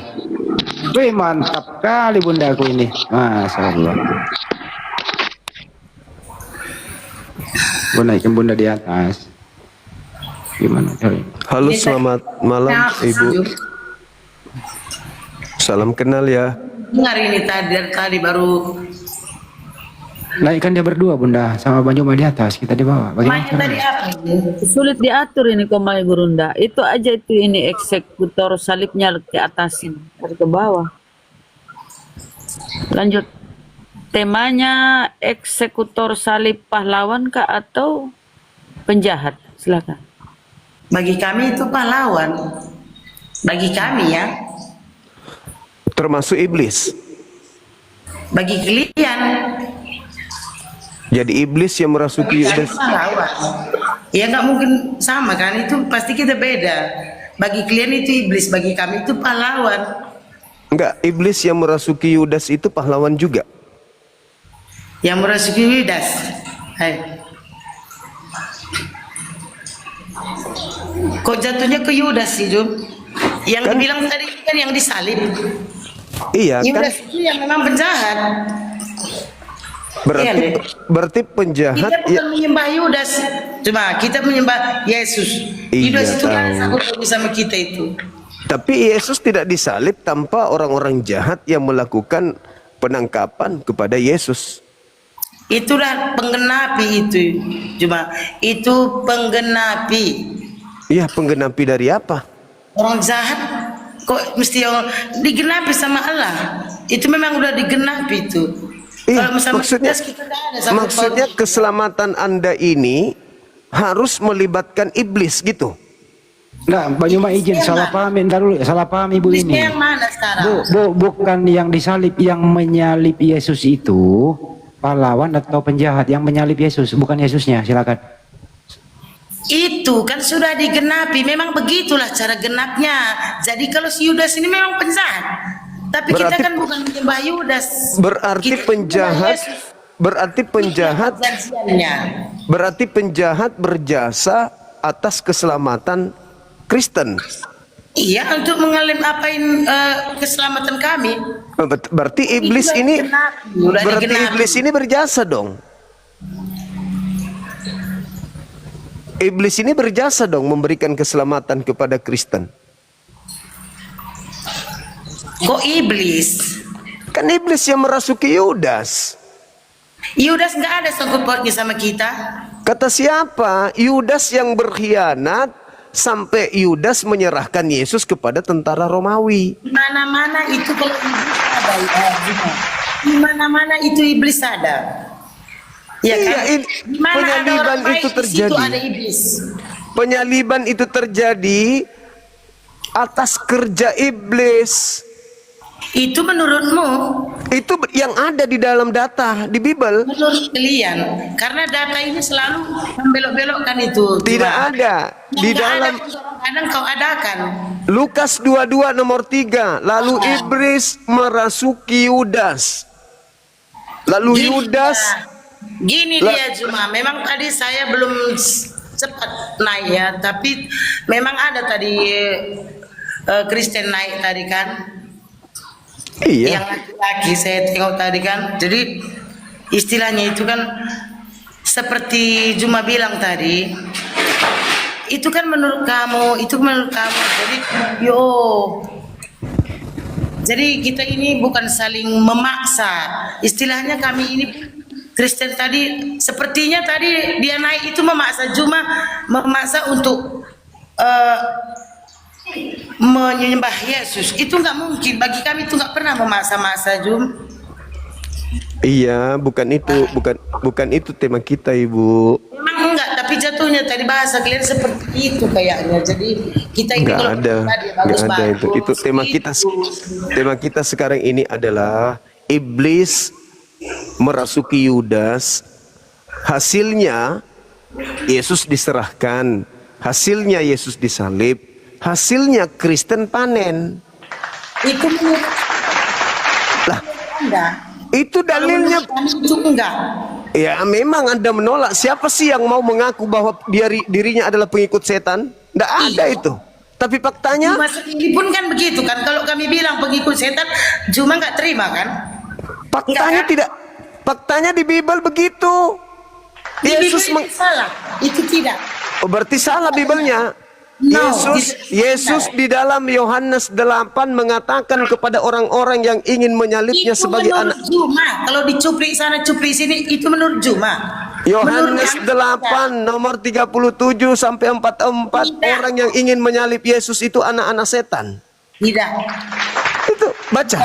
Wih, mantap kali bunda aku ini. Masya Allah. Bunda, naikin bunda di atas. Gimana? Halo, selamat malam, Ibu. Salam kenal ya. Dengar ini tadi baru. Naikkan dia berdua bunda, sama Bang Juma di atas, kita di bawah. Bagaimana Mainnya tadi apa ini? Sulit diatur ini Komai Gurunda. Itu aja itu ini eksekutor salibnya ke atasin dari ke bawah. Lanjut. Temanya eksekutor salib pahlawan kah atau penjahat? Silakan. Bagi kami itu pahlawan. Bagi kami ya. Termasuk iblis. Bagi kalian. Jadi iblis yang merasuki Yudas. Pahlawan. Ya nggak mungkin sama kan, itu pasti kita beda. Bagi kalian itu iblis, bagi kami itu pahlawan. Enggak, iblis yang merasuki Yudas itu pahlawan juga. Yang merasuki Yudas. Hai. Kok jatuhnya ke Yudas sih, Jum? Yang Kan- dibilang tadi kan yang disalib. Iya kan? Yudas itu yang memang penjahat. Berarti Iya, deh. berarti penjahat Kita bukan menyembah Yudas, cuma kita menyembah Yesus. Iya, Yudas itu kan tahu. sanggup sama kita itu. Tapi Yesus tidak disalib tanpa orang-orang jahat yang melakukan penangkapan kepada Yesus. Itulah penggenapi itu, cuma itu penggenapi. Iya, penggenapi dari apa? Orang jahat kok mesti yang digenapi sama Allah. Itu memang udah digenapi itu. Iya, Kalau misalnya maksudnya kita nggak ada sanggup maksudnya paut. keselamatan Anda ini harus melibatkan iblis gitu. Nah, Mbak Nyuma izin salah paham, entar dulu, salah paham Ibu Iblisnya ini. yang mana sekarang? Bukan yang disalib, yang menyalib Yesus itu pahlawan atau penjahat yang menyalib Yesus, bukan Yesusnya. Silakan. Itu kan sudah digenapi, memang begitulah cara genapnya. Jadi kalau si Yudas ini memang penjahat, tapi kita Berarti- kan bukan menyembah Yudas. Berarti Kita penjahat menyembah Yesus. Perjanjiannya. berarti penjahat berjasa atas keselamatan Kristen. Iya, untuk apain keselamatan kami. Berarti iblis Itu ini digenapi, udah berarti digenapi. iblis ini berjasa dong. Iblis ini berjasa dong memberikan keselamatan kepada Kristen. Kok iblis? Kan iblis yang merasuki Yudas. Yudas nggak ada sangkut pautnya sama kita. Kata siapa? Yudas yang berkhianat sampai Yudas menyerahkan Yesus kepada tentara Romawi. Di mana-mana itu kalau iblis ada, di mana-mana itu iblis ada. Ya Iya, kan? Di mana ada penyaliban orang baik, itu di situ terjadi. ada iblis. Penyaliban itu terjadi atas kerja iblis. Itu menurutmu? Itu yang ada di dalam data di Bible. Menurut kalian, karena data ini selalu membelok-belokkan itu. Tidak Cuma, ada di yang nggak dalam ada, kadang kau adakan. Lukas 22 nomor 3. Lalu iblis merasuki Yudas. Lalu Yudas Gini dia cuma, memang tadi saya belum cepat naik ya, tapi memang ada tadi Kristen naik tadi kan. Iya. Yang laki-laki saya tengok tadi kan. Jadi istilahnya itu kan seperti Juma bilang tadi. Itu kan menurut kamu, itu menurut kamu. Jadi jadi kita ini bukan saling memaksa. Istilahnya kami ini Kristen tadi sepertinya tadi dia naik itu memaksa Juma, memaksa untuk menyembah Yesus. Itu nggak mungkin, bagi kami itu nggak pernah memaksa-maksa Jum. Iya, bukan itu tema kita, Ibu. Memang enggak, tapi jatuhnya tadi bahasa kalian seperti itu kayaknya. Jadi kita ini Nggak kalau ada, tadi nggak ada bagus-bagus, itu. Itu tema kita sekarang ini adalah iblis merasuki Yudas. Hasilnya Yesus diserahkan. Hasilnya Yesus disalib. Hasilnya Kristen panen. itu menurut Lah, Anda. itu dalilnya. Kalau menurut kami itu enggak. Ya, memang Anda menolak. Siapa sih yang mau mengaku bahwa dirinya adalah pengikut setan? Tidak ada itu. Tapi faktanya, Cuma sendiri pun kan begitu kan. Kalau kami bilang pengikut setan, cuma nggak terima kan? faktanya Enggak, kan? tidak. Faktanya di Bible begitu. Di Yesus Bible itu salah. Itu tidak. Oh, berarti salah Biblenya. No, Yesus di dalam Yohanes 8 mengatakan kepada orang-orang yang ingin menyalibnya Itu sebagai menurut anak. Juma. Kalau dicuplik sana cuplik sini itu menurut Juma. Yohanes Menurut 8 nomor 37 sampai 44, Tidak. orang yang ingin menyalib Yesus itu anak-anak setan. Tidak. Itu baca.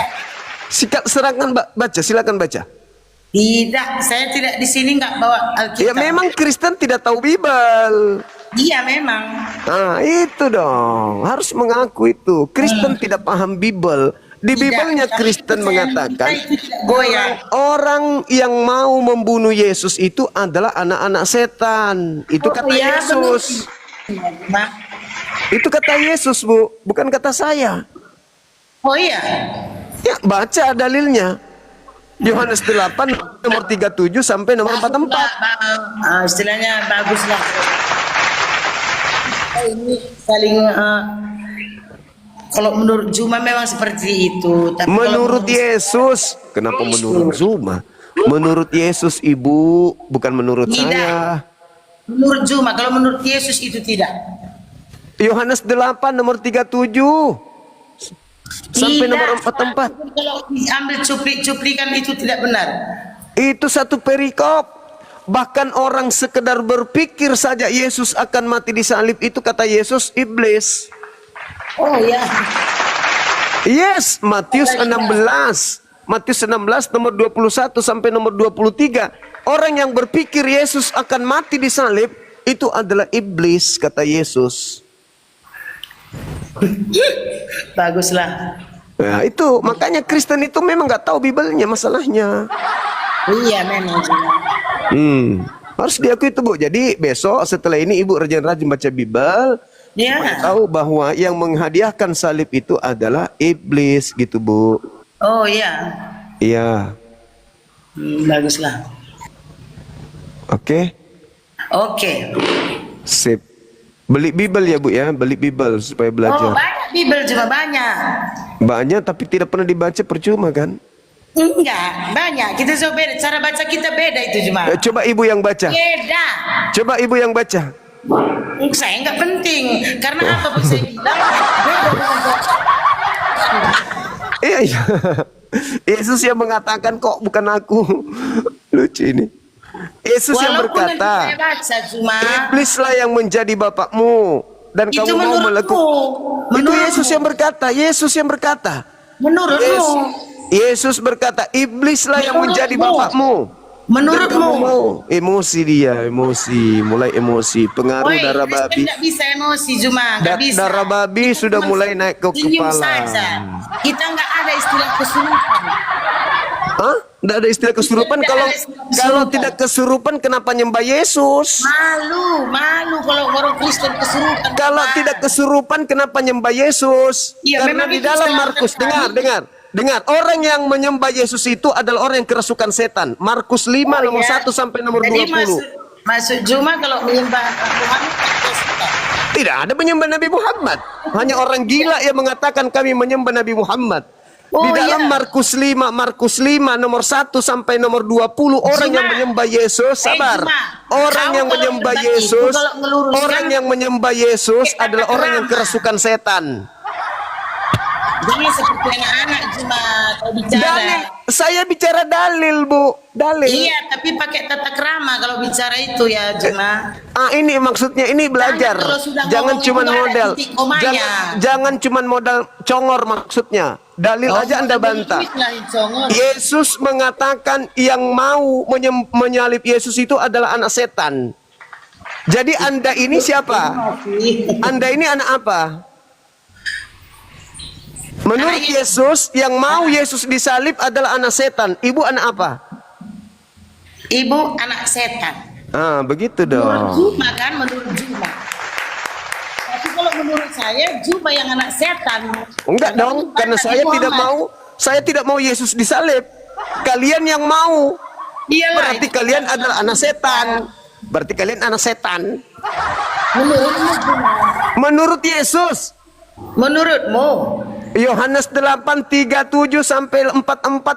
Silakan baca, silakan baca. Tidak, saya tidak di sini nggak bawa Ya Alkitab. memang Kristen tidak tahu Bible. Iya memang. Nah, itu dong. Harus mengaku itu. Kristen tidak paham Bible. Di Tidak, Biblenya tapi Kristen kepercayaan mengatakan kita itu tidak goyah. orang yang mau membunuh Yesus itu adalah anak-anak setan. Itu kata ya, Yesus. benar. Itu kata Yesus, Bu, bukan kata saya. Oh iya. Ya, baca dalilnya. Yohanes 8 nomor 37 sampai nomor 44. Istilahnya baguslah. Ini saling Kalau menurut Juma memang seperti itu. Tapi Menurut Yesus, kenapa menurut Zuma? Menurut Yesus, Ibu, bukan menurut Tidak. saya. Menurut Juma, kalau menurut Yesus itu tidak. Yohanes 8 nomor 37 sampai Tidak. nomor 44. Kalau diambil cuplik-cuplikan itu tidak benar. Itu satu perikop. Bahkan orang sekedar berpikir saja Yesus akan mati di salib, itu kata Yesus iblis. Oh ya. Yes, Matius 16. Matius 16 nomor 21 sampai nomor 23. Orang yang berpikir Yesus akan mati di salib itu adalah iblis, kata Yesus. Baguslah. Nah, itu makanya Kristen itu memang nggak tahu Bibelnya masalahnya. Iya memang. Harus diakui itu, Bu. Jadi besok setelah ini Ibu rajin-rajin baca Bibel. Ya. Tahu bahwa yang menghadiahkan salib itu adalah iblis gitu, Bu. Oh iya. Iya. Baguslah. Oke. Oke. Sip. Beli Bibel ya, Bu ya. Beli Bibel supaya Oh belajar. banyak Bibel cuma banyak. Banyak tapi tidak pernah dibaca, percuma kan? Enggak, banyak. Kita coba beda. Cara baca kita beda itu cuma. Coba Ibu yang baca. Beda. Coba Ibu yang baca. Saya nggak penting. Karena apa pun saya bilang beda dengan baca. Iya, iya. Yesus yang mengatakan kok, bukan aku. Lucu ini. Yesus yang Walaupun nanti berkata, saya baca cuma iblislah yang menjadi bapakmu dan itu kamu mau menurutmu. melakukan. Itu Menurutmu. Yesus yang berkata. Yesus yang berkata. Menurutmu. Yesus berkata, iblislah yang menjadi Menurutmu. bapakmu. Menurutmu. Dan kamu mau. Emosi dia, emosi, mulai emosi, pengaruh Woi, darah Kristen babi. nggak bisa emosi cuma nggak bisa. Darah babi sudah mulai naik ke Senyum kepala. saja. Kita nggak ada istilah kesurupan. Hah? Tidak ada istilah kesurupan. Tidak Kalau ada istilah kesurupan. kalau tidak kesurupan, kenapa nyembah Yesus? Malu kalau orang Kristen kesurupan. Kalau Pak. tidak kesurupan, kenapa nyembah Yesus? Iya, Karena memang di itu dalam salah Markus, sekali. dengar. Orang yang menyembah Yesus itu adalah orang yang kerasukan setan. Markus 5 nomor iya. 1 sampai nomor Jadi 20. Maksud Juma kalau menyembah Tuhan tak suka. Tidak ada menyembah Nabi Muhammad. Hanya orang gila yang mengatakan kami menyembah Nabi Muhammad. Oh, Di dalam iya. Markus 5 nomor 1 sampai nomor 20 orang yang menyembah Yesus, sabar. Juma, Orang kau yang kalau menyembah berbagi, Yesus, kalau ngeluruskan, orang yang menyembah Yesus pakai adalah tata orang yang krama. kerasukan setan. Jangan seperti anak-anak Juma kalau bicara. Dalil, saya bicara dalil, Bu. Dalil. Iya, tapi pakai tata krama kalau bicara itu ya Juma. Ini maksudnya ini belajar. Kalau sudah Jangan ngomong cuman itu ada modal. titik komanya. Jangan cuman modal congor maksudnya. Dalil aja Anda bantah. Yesus mengatakan yang mau menyalib Yesus itu adalah anak setan. Jadi Anda ini siapa? Anda ini anak apa? Menurut Yesus, yang mau Yesus disalib adalah anak setan. Ibu anak apa? Ibu anak setan. Begitu Menurut dong. Juma kan, menurut Juma. Tapi kalau menurut saya Juma yang anak setan. Enggak dong, karena saya tidak mau Yesus disalib. Kalian yang mau. Iyalah, Berarti kalian adalah anak setan. Berarti kalian anak setan. Menurutmu Juma. Menurut Yesus. Menurutmu. Yohanes 8:37 sampai 44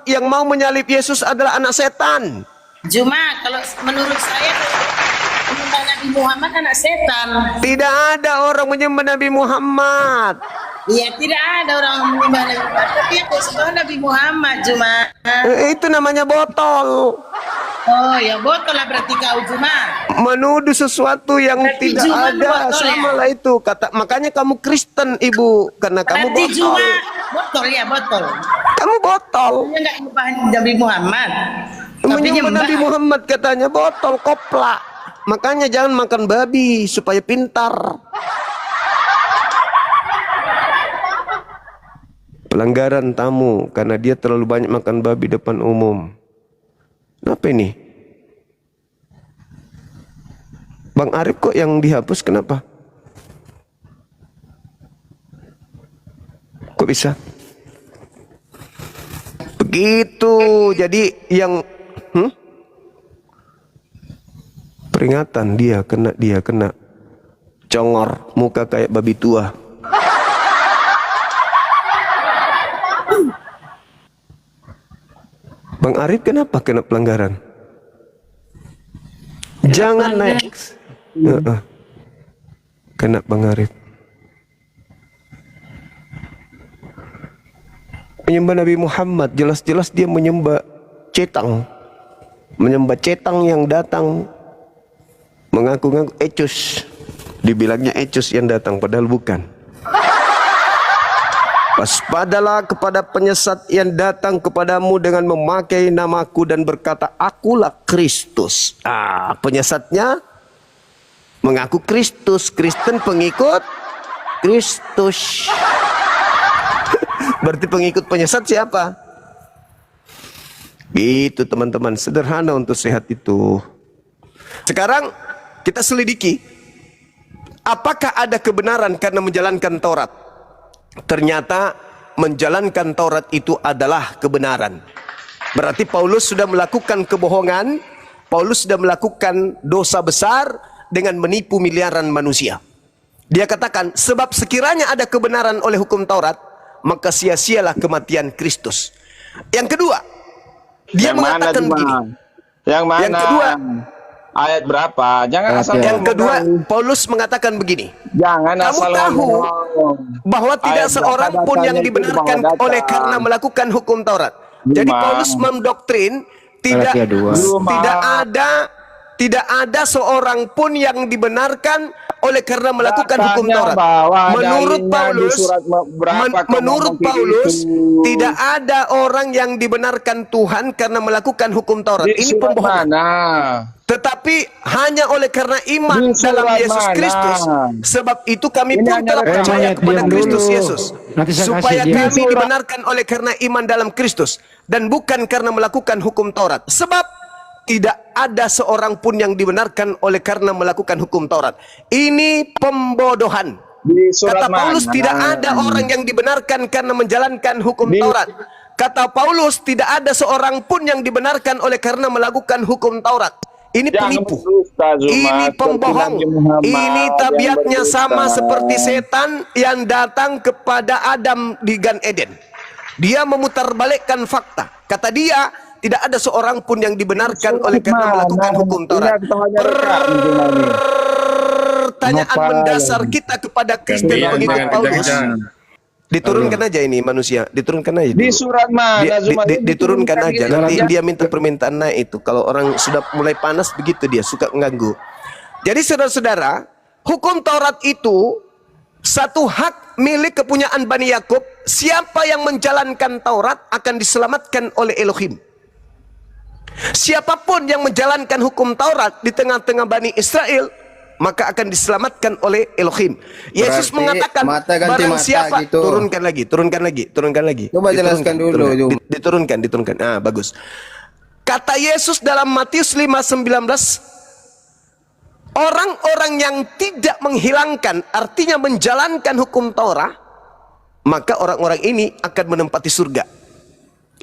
yang mau menyalib Yesus adalah anak setan. Juma, kalau menurut saya menyembah Nabi Muhammad anak setan. Tidak ada orang menyembah Nabi Muhammad. Iya, tidak ada orang menyembah Nabi Muhammad. Tapi aku sembah Nabi Muhammad, Juma. Itu namanya botol. Oh, ya botol lah berarti kau Juma. Menuduh sesuatu yang Berarti tidak Juma ada, botol, sama ya? lah itu. Makanya kamu Kristen, Ibu, karena kamu Berarti botol. Juma botol ya, botol. Kamu botol. Dia enggak nyembah Nabi Muhammad. Tapi Menyembah nyembah. Nabi Muhammad katanya botol koplak. Makanya jangan makan babi supaya pintar. Pelanggaran tamu karena dia terlalu banyak makan babi depan umum. Kenapa ini? Bang Arif kok yang dihapus, kenapa? Kok bisa? Begitu. Jadi yang peringatan dia kena congor, muka kayak babi tua. Bang Arif kenapa kena pelanggaran? Jangan next. Kena Bang Arif. Menyembah Nabi Muhammad, jelas-jelas dia menyembah cetang. Menyembah cetang yang datang mengaku-ngaku Ecus. Dibilangnya Ecus yang datang, padahal bukan. Waspadalah kepada penyesat yang datang kepadamu dengan memakai namaku dan berkata, akulah Kristus. Penyesatnya mengaku Kristus. Kristen pengikut Kristus. Berarti pengikut penyesat siapa? Gitu teman-teman, sederhana untuk sehat itu. Sekarang kita selidiki, apakah ada kebenaran karena menjalankan Taurat? Ternyata menjalankan Taurat itu adalah kebenaran. Berarti Paulus sudah melakukan kebohongan, Paulus sudah melakukan dosa besar dengan menipu miliaran manusia. Dia katakan, sebab sekiranya ada kebenaran oleh hukum Taurat, maka sia-sialah kematian Kristus. Yang kedua, dia mengatakan begini. Yang mana? Yang kedua, ayat berapa? Jangan asal yang kedua, Paulus mengatakan begini. Jangan kamu tahu bahwa tidak seorang pun yang dibenarkan oleh karena melakukan hukum Taurat. Jadi Paulus mendoktrin tidak ada seorang pun yang dibenarkan oleh karena melakukan hukum Taurat. Menurut Paulus, tidak ada orang yang dibenarkan Tuhan karena melakukan hukum Taurat. Ini pembohongan. Tetapi hanya oleh karena iman dalam Yesus Kristus. Sebab itu kami pun telah percaya kepada Kristus Yesus, supaya kami dibenarkan oleh karena iman dalam Kristus dan bukan karena melakukan hukum Taurat. Sebab tidak ada seorang pun yang dibenarkan oleh karena melakukan hukum Taurat. Ini pembodohan. Kata Paulus, tidak ada orang yang dibenarkan karena menjalankan hukum Taurat. Kata Paulus, tidak ada seorang pun yang dibenarkan oleh karena melakukan hukum Taurat. Ini penipu, ini pembohong, ini tabiatnya sama seperti setan yang datang kepada Adam di Gan Eden. Dia memutarbalikkan fakta. Kata dia, tidak ada seorang pun yang dibenarkan oleh karena melakukan hukum Taurat. Pertanyaan mendasar kita kepada Kristen pengikut Paulus. Diturunkan aja ini manusia, diturunkan aja dulu. Di surat mana? Diturunkan aja. Nanti dia minta permintaan naik itu. Kalau orang sudah mulai panas begitu dia suka mengganggu. Jadi saudara-saudara, hukum Taurat itu satu hak milik kepunyaan Bani Yakub. Siapa yang menjalankan Taurat akan diselamatkan oleh Elohim. Siapapun yang menjalankan hukum Taurat di tengah-tengah Bani Israel, maka akan diselamatkan oleh Elohim. Yesus mengatakan, barang siapa gitu. Turunkan lagi. Coba jelaskan dulu. Diturunkan. Bagus. Kata Yesus dalam Matius 5:19, orang-orang yang tidak menghilangkan, artinya menjalankan hukum Taurat, maka orang-orang ini akan menempati surga.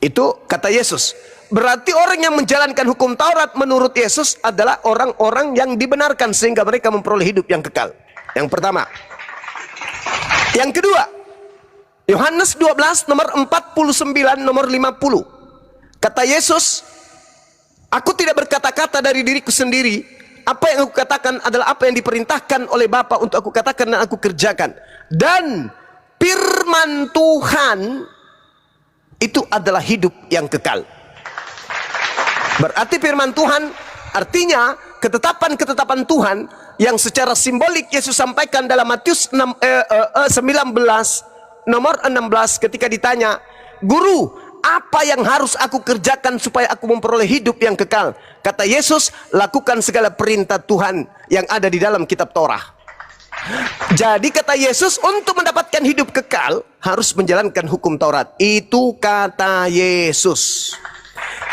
Itu kata Yesus. Berarti orang yang menjalankan hukum Taurat menurut Yesus adalah orang-orang yang dibenarkan sehingga mereka memperoleh hidup yang kekal. Yang pertama. Yang kedua, Yohanes 12 nomor 49 nomor 50. Kata Yesus, aku tidak berkata-kata dari diriku sendiri. Apa yang aku katakan adalah apa yang diperintahkan oleh Bapa untuk aku katakan dan aku kerjakan. Dan firman Tuhan itu adalah hidup yang kekal. Berarti firman Tuhan artinya ketetapan-ketetapan Tuhan yang secara simbolik Yesus sampaikan dalam Matius 19 nomor 16 ketika ditanya, Guru, apa yang harus aku kerjakan supaya aku memperoleh hidup yang kekal? Kata Yesus, lakukan segala perintah Tuhan yang ada di dalam kitab Torah. Jadi kata Yesus, untuk mendapatkan hidup kekal harus menjalankan hukum Taurat. Itu kata Yesus.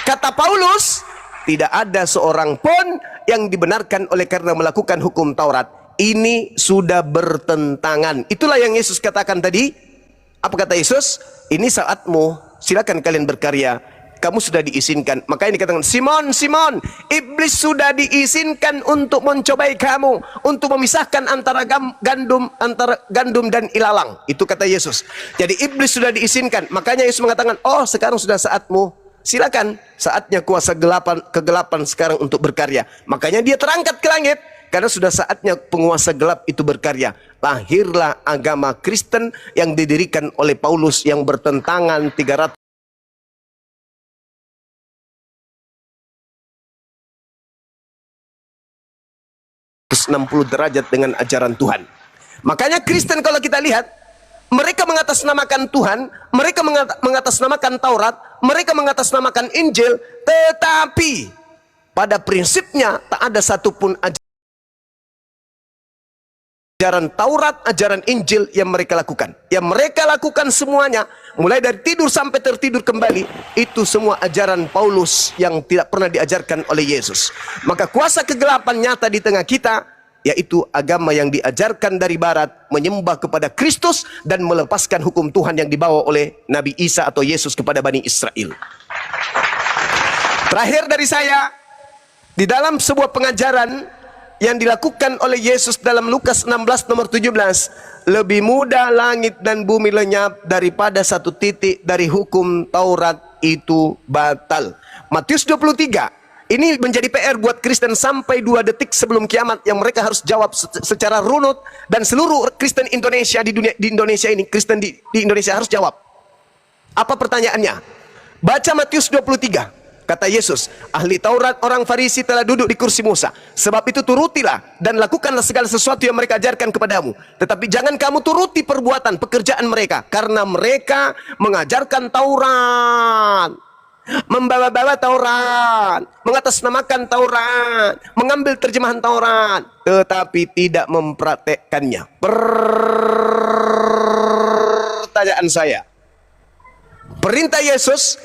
Kata Paulus, tidak ada seorang pun yang dibenarkan oleh karena melakukan hukum Taurat. Ini sudah bertentangan. Itulah yang Yesus katakan tadi. Apa kata Yesus? Ini saatmu, silakan kalian berkarya. Kamu sudah diizinkan. Makanya dikatakan, Simon, Simon, iblis sudah diizinkan untuk mencobai kamu, untuk memisahkan antara gandum dan ilalang. Itu kata Yesus. Jadi iblis sudah diizinkan. Makanya Yesus mengatakan, oh sekarang sudah saatmu Silakan, saatnya kuasa kegelapan sekarang untuk berkarya. Makanya dia terangkat ke langit, karena sudah saatnya penguasa gelap itu berkarya. Lahirlah agama Kristen yang didirikan oleh Paulus yang bertentangan 360 derajat dengan ajaran Tuhan. Makanya Kristen kalau kita lihat, mereka mengatasnamakan Tuhan, mereka mengatasnamakan Taurat, mereka mengatasnamakan Injil, tetapi pada prinsipnya tak ada satupun ajaran Taurat, ajaran Injil yang mereka lakukan. Yang mereka lakukan semuanya, mulai dari tidur sampai tertidur kembali, itu semua ajaran Paulus yang tidak pernah diajarkan oleh Yesus. Maka kuasa kegelapan nyata di tengah kita, yaitu agama yang diajarkan dari barat, menyembah kepada Kristus dan melepaskan hukum Tuhan yang dibawa oleh Nabi Isa atau Yesus kepada Bani Israel. Terakhir dari saya, di dalam sebuah pengajaran yang dilakukan oleh Yesus dalam Lukas 16 nomor 17, lebih mudah langit dan bumi lenyap daripada satu titik dari hukum Taurat itu batal. Matius 23. Ini menjadi PR buat Kristen sampai 2 detik sebelum kiamat yang mereka harus jawab secara runut, dan seluruh Kristen Indonesia di Indonesia ini, Kristen di Indonesia harus jawab. Apa pertanyaannya? Baca Matius 23. Kata Yesus, ahli Taurat orang Farisi telah duduk di kursi Musa. Sebab itu turutilah dan lakukanlah segala sesuatu yang mereka ajarkan kepadamu. Tetapi jangan kamu turuti perbuatan, pekerjaan mereka, karena mereka mengajarkan Taurat, membawa-bawa Taurat, mengatasnamakan Taurat, mengambil terjemahan Taurat, tetapi tidak mempraktekkannya. Pertanyaan saya, perintah Yesus,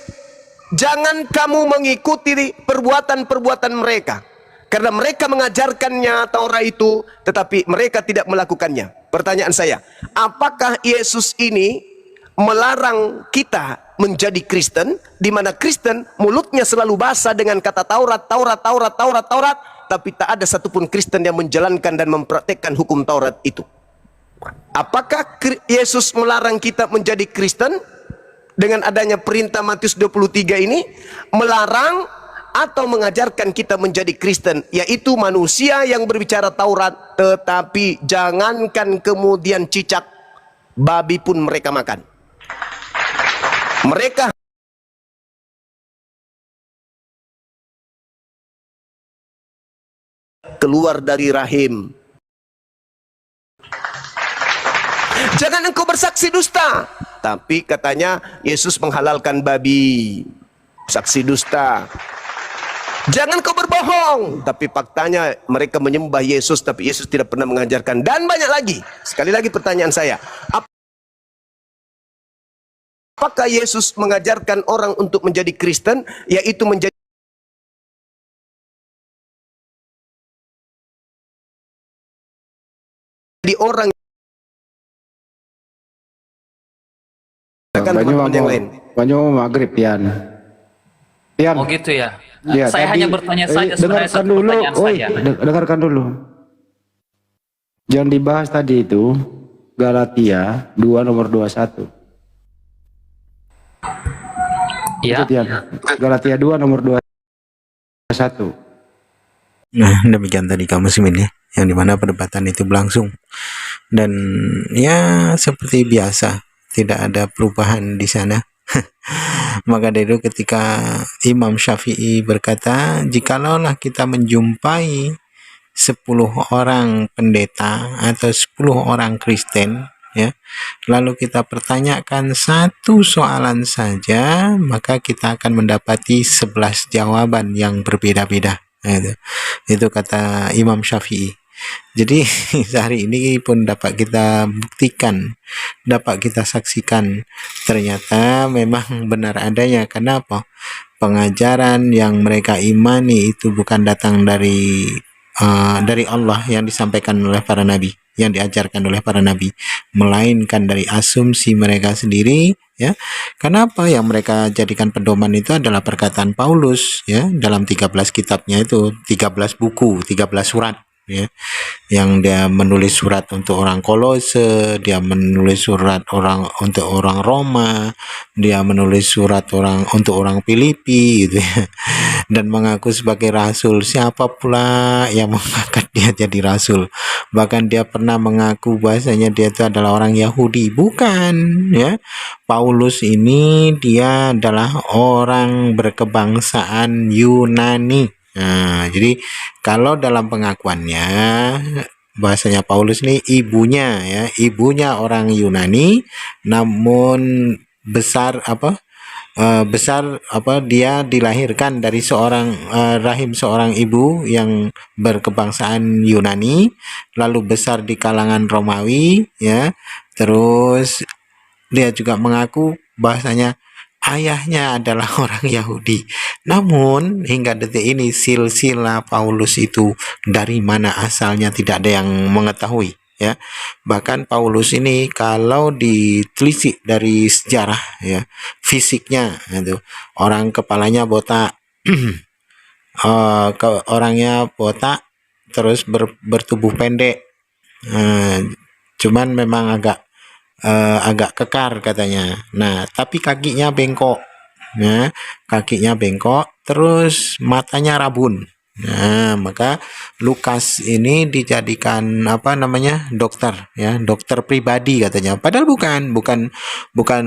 jangan kamu mengikuti perbuatan-perbuatan mereka, karena mereka mengajarkannya Taurat itu, tetapi mereka tidak melakukannya. Pertanyaan saya, apakah Yesus ini melarang kita menjadi Kristen, di mana Kristen mulutnya selalu basah dengan kata Taurat, tapi tak ada satupun Kristen yang menjalankan dan mempraktekkan hukum Taurat itu? Apakah Yesus melarang kita menjadi Kristen dengan adanya perintah Matius 23 ini? Melarang atau mengajarkan kita menjadi Kristen, yaitu manusia yang berbicara Taurat, tetapi jangankan kemudian cicak, babi pun mereka makan. Mereka keluar dari rahim. Jangan engkau bersaksi dusta. Tapi katanya Yesus menghalalkan babi, saksi dusta. Jangan kau berbohong. Tapi faktanya mereka menyembah Yesus, tapi Yesus tidak pernah mengajarkan. Dan banyak lagi. Sekali lagi pertanyaan saya, apakah Yesus mengajarkan orang untuk menjadi Kristen, yaitu menjadi orang yang lain? Banyak maghrib, Pian. Oh gitu ya. Ya, saya tadi, hanya bertanya saja sebenarnya dengarkan satu dulu, pertanyaan saya. Dengarkan dulu. Jangan dibahas tadi itu Galatia 2 nomor 21. Ya. Galatia 2 nomor 21. Nah, demikian tadi kaum muslimin ya, yang dimana perdebatan itu berlangsung, dan ya seperti biasa tidak ada perubahan di sana. Maka dari itu ketika Imam Syafi'i berkata, jikalaulah kita menjumpai 10 orang pendeta atau 10 orang Kristen, ya, lalu kita pertanyakan satu soalan saja, maka kita akan mendapati 11 jawaban yang berbeda-beda. Itu kata Imam Syafi'i. Jadi sehari ini pun dapat kita buktikan, dapat kita saksikan, ternyata memang benar adanya. Kenapa? Pengajaran yang mereka imani itu bukan datang dari Allah yang disampaikan oleh para nabi, yang diajarkan oleh para nabi, melainkan dari asumsi mereka sendiri, ya. Kenapa yang mereka jadikan pedoman itu adalah perkataan Paulus, ya, dalam 13 kitabnya itu, 13 buku, 13 surat. ya, yang dia menulis surat untuk orang Kolose, dia menulis surat untuk orang Roma, dia menulis surat untuk orang Filipi gitu ya, dan mengaku sebagai rasul. Siapa pula yang mengangkat dia jadi rasul? Bahkan dia pernah mengaku bahasanya dia itu adalah orang Yahudi. Bukan, ya. Paulus ini dia adalah orang berkebangsaan Yunani. Nah, jadi kalau dalam pengakuannya bahasanya Paulus ini ibunya orang Yunani, namun besar dia dilahirkan dari rahim seorang ibu yang berkebangsaan Yunani, lalu besar di kalangan Romawi, ya. Terus dia juga mengaku bahasanya ayahnya adalah orang Yahudi. Namun hingga detik ini silsilah Paulus itu dari mana asalnya tidak ada yang mengetahui, ya. Bahkan Paulus ini kalau ditelisik dari sejarah, ya, fisiknya itu orang kepalanya botak, orangnya botak, terus bertubuh pendek, cuman memang agak kekar katanya. Nah, tapi kakinya bengkok, ya, terus matanya rabun. Nah, maka Lukas ini dijadikan dokter, ya, dokter pribadi katanya. Padahal bukan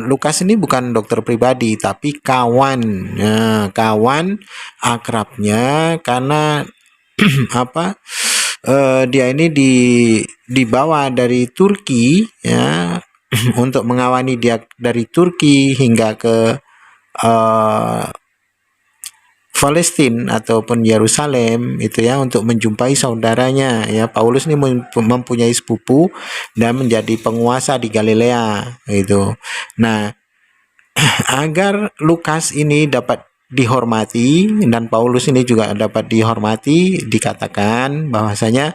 Lukas ini bukan dokter pribadi, tapi kawan, ya, kawan akrabnya karena dia ini dibawa dari Turki, ya, untuk mengawani dia dari Turki hingga ke Palestina ataupun Yerusalem itu, ya, untuk menjumpai saudaranya, ya. Paulus ini mempunyai sepupu dan menjadi penguasa di Galilea itu. Nah, agar Lukas ini dapat dihormati dan Paulus ini juga dapat dihormati, dikatakan bahwasanya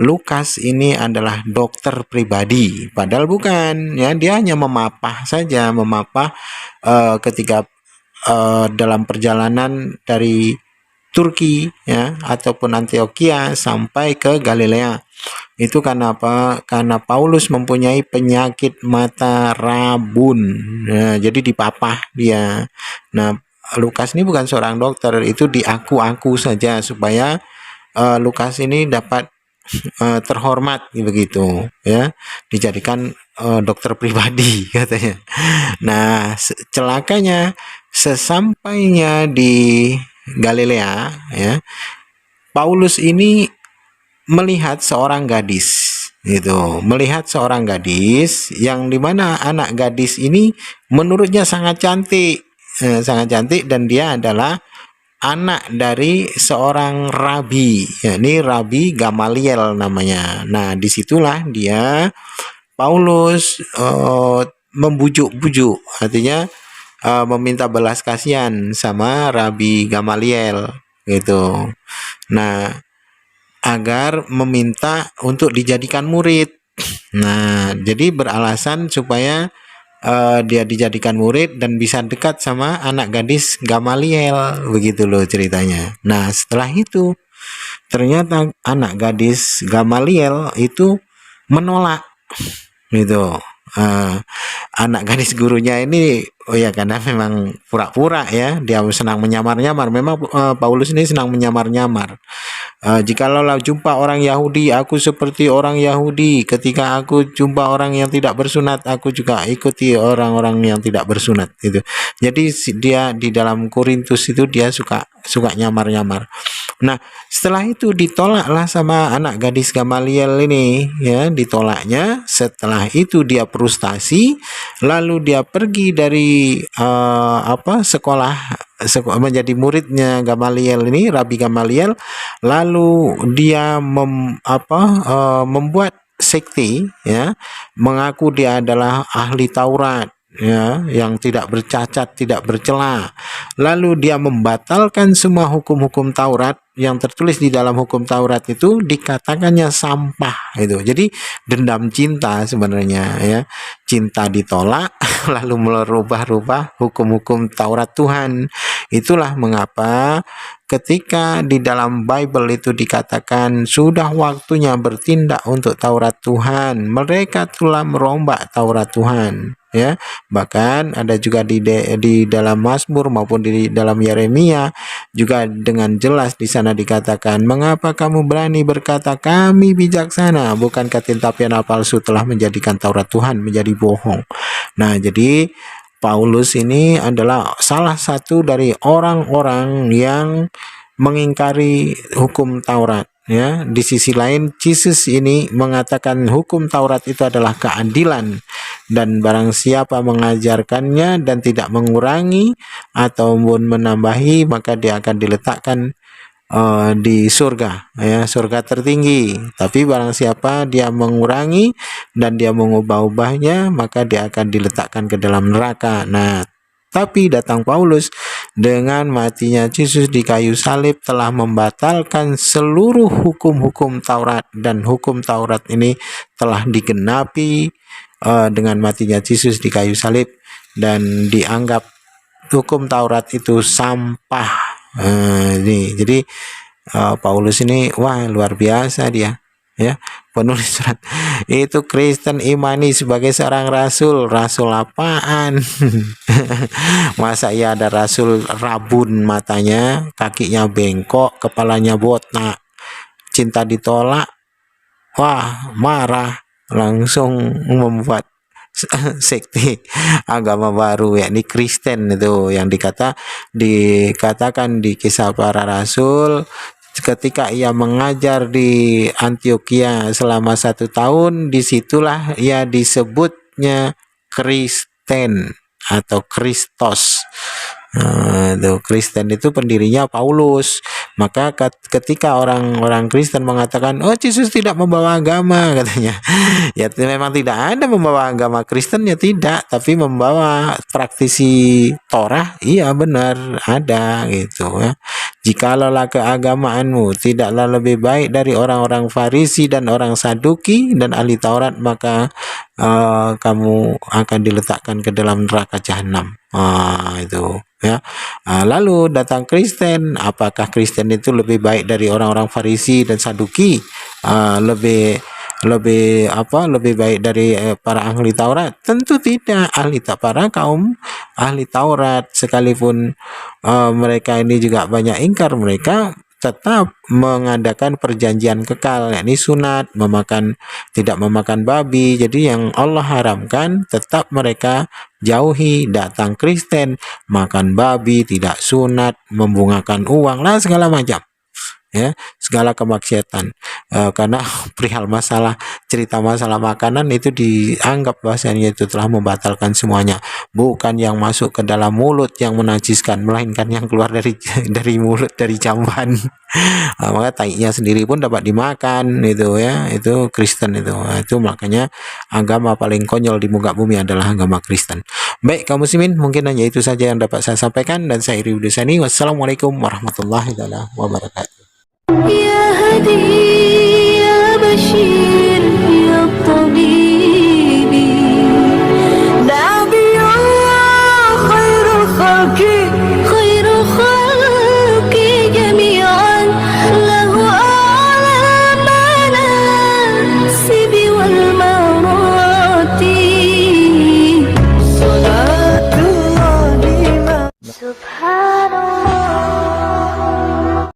Lukas ini adalah dokter pribadi. Padahal bukan, ya, dia hanya memapah saja, ketika dalam perjalanan dari Turki, ya, ataupun Antioquia sampai ke Galilea. Itu karena apa? Karena Paulus mempunyai penyakit mata rabun, ya, jadi dipapah dia. Nah, Lukas ini bukan seorang dokter, itu diaku-aku saja supaya Lukas ini dapat terhormat begitu, ya, dijadikan dokter pribadi katanya. Nah, celakanya sesampainya di Galilea, ya, Paulus ini melihat seorang gadis yang dimana anak gadis ini menurutnya sangat cantik, dan dia adalah anak dari seorang rabi, yakni Rabi Gamaliel namanya. Nah, disitulah Paulus membujuk-bujuk, artinya meminta belas kasihan sama Rabi Gamaliel gitu. Nah, agar meminta untuk dijadikan murid. Nah, jadi beralasan supaya dia dijadikan murid dan bisa dekat sama anak gadis Gamaliel, begitu loh ceritanya. Nah, setelah itu ternyata anak gadis Gamaliel itu menolak gitu. Anak gadis gurunya ini, karena memang pura-pura, ya, dia senang menyamar-nyamar. Memang Paulus ini senang menyamar-nyamar. Jikalau jumpa orang Yahudi, aku seperti orang Yahudi. Ketika aku jumpa orang yang tidak bersunat, aku juga ikuti orang-orang yang tidak bersunat. Gitu. Jadi dia di dalam Korintus itu dia suka nyamar-nyamar. Nah, setelah itu ditolaklah sama anak gadis Gamaliel ini, ya, ditolaknya. Setelah itu dia frustasi, lalu dia pergi dari sekolah menjadi muridnya Gamaliel ini, Rabi Gamaliel. Lalu dia membuat sekte, ya, mengaku dia adalah ahli Taurat, ya, yang tidak bercacat, tidak bercela. Lalu dia membatalkan semua hukum-hukum Taurat yang tertulis di dalam hukum Taurat, itu dikatakannya sampah itu. Jadi dendam cinta sebenarnya, ya. Cinta ditolak lalu merubah-rubah hukum-hukum Taurat Tuhan. Itulah mengapa ketika di dalam Bible itu dikatakan sudah waktunya bertindak untuk Taurat Tuhan, mereka telah merombak Taurat Tuhan, ya. Bahkan ada juga di dalam Mazmur maupun di dalam Yeremia juga dengan jelas di sana dikatakan, mengapa kamu berani berkata kami bijaksana, bukankah tinta-pena palsu telah menjadikan Taurat Tuhan menjadi bohong. Nah, jadi Paulus ini adalah salah satu dari orang-orang yang mengingkari hukum Taurat, ya. Di sisi lain Yesus ini mengatakan hukum Taurat itu adalah keadilan, dan barang siapa mengajarkannya dan tidak mengurangi ataupun menambahi, maka dia akan diletakkan di surga, ya, surga tertinggi. Tapi barang siapa dia mengurangi dan dia mengubah-ubahnya, maka dia akan diletakkan ke dalam neraka. Nah, tapi datang Paulus dengan matinya Yesus di kayu salib telah membatalkan seluruh hukum-hukum Taurat, dan hukum Taurat ini telah digenapi dengan matinya Yesus di kayu salib, dan dianggap hukum Taurat itu sampah. Jadi Paulus ini wah luar biasa dia, ya, penulis surat itu Kristen imani sebagai seorang rasul. Rasul apaan? Masa ia ada rasul rabun matanya, kakinya bengkok, kepalanya botak, cinta ditolak, wah marah, langsung membuat sekte agama baru, yakni Kristen, itu yang dikatakan di Kisah Para Rasul. Ketika ia mengajar di Antioquia selama 1 tahun, disitulah ia disebutnya Kristen atau Kristos. Kristen itu pendirinya Paulus. Maka ketika orang-orang Kristen mengatakan, oh Yesus tidak membawa agama, katanya, ya memang tidak ada membawa agama Kristen, ya tidak, tapi membawa praktisi Torah, iya benar ada gitu, ya. Jikalau keagamaanmu tidaklah lebih baik dari orang-orang Farisi dan orang Saduki dan ahli Taurat, maka kamu akan diletakkan ke dalam neraka jahanam. Itu, ya. Lalu datang Kristen, apakah Kristen itu lebih baik dari orang-orang Farisi dan Saduki? Lebih baik dari para ahli Taurat? Tentu tidak. Para kaum ahli Taurat sekalipun mereka ini juga banyak ingkar, mereka tetap mengadakan perjanjian kekal, yakni sunat, tidak memakan babi. Jadi yang Allah haramkan tetap mereka jauhi. Datang Kristen, makan babi, tidak sunat, membungakan uang, lah segala macam, ya, segala kemaksiatan. Karena perihal cerita masalah makanan itu dianggap bahasanya itu telah membatalkan semuanya. Bukan yang masuk ke dalam mulut yang menajiskan, melainkan yang keluar dari mulut, dari jamban. Maka taiknya sendiri pun dapat dimakan, itu, ya, itu Kristen itu. Itu makanya agama paling konyol di muka bumi adalah agama Kristen. Baik kaum muslimin, mungkin hanya itu saja yang dapat saya sampaikan, dan saya Iri Udesani. Wassalamualaikum warahmatullahi wabarakatuh. Ya Hadi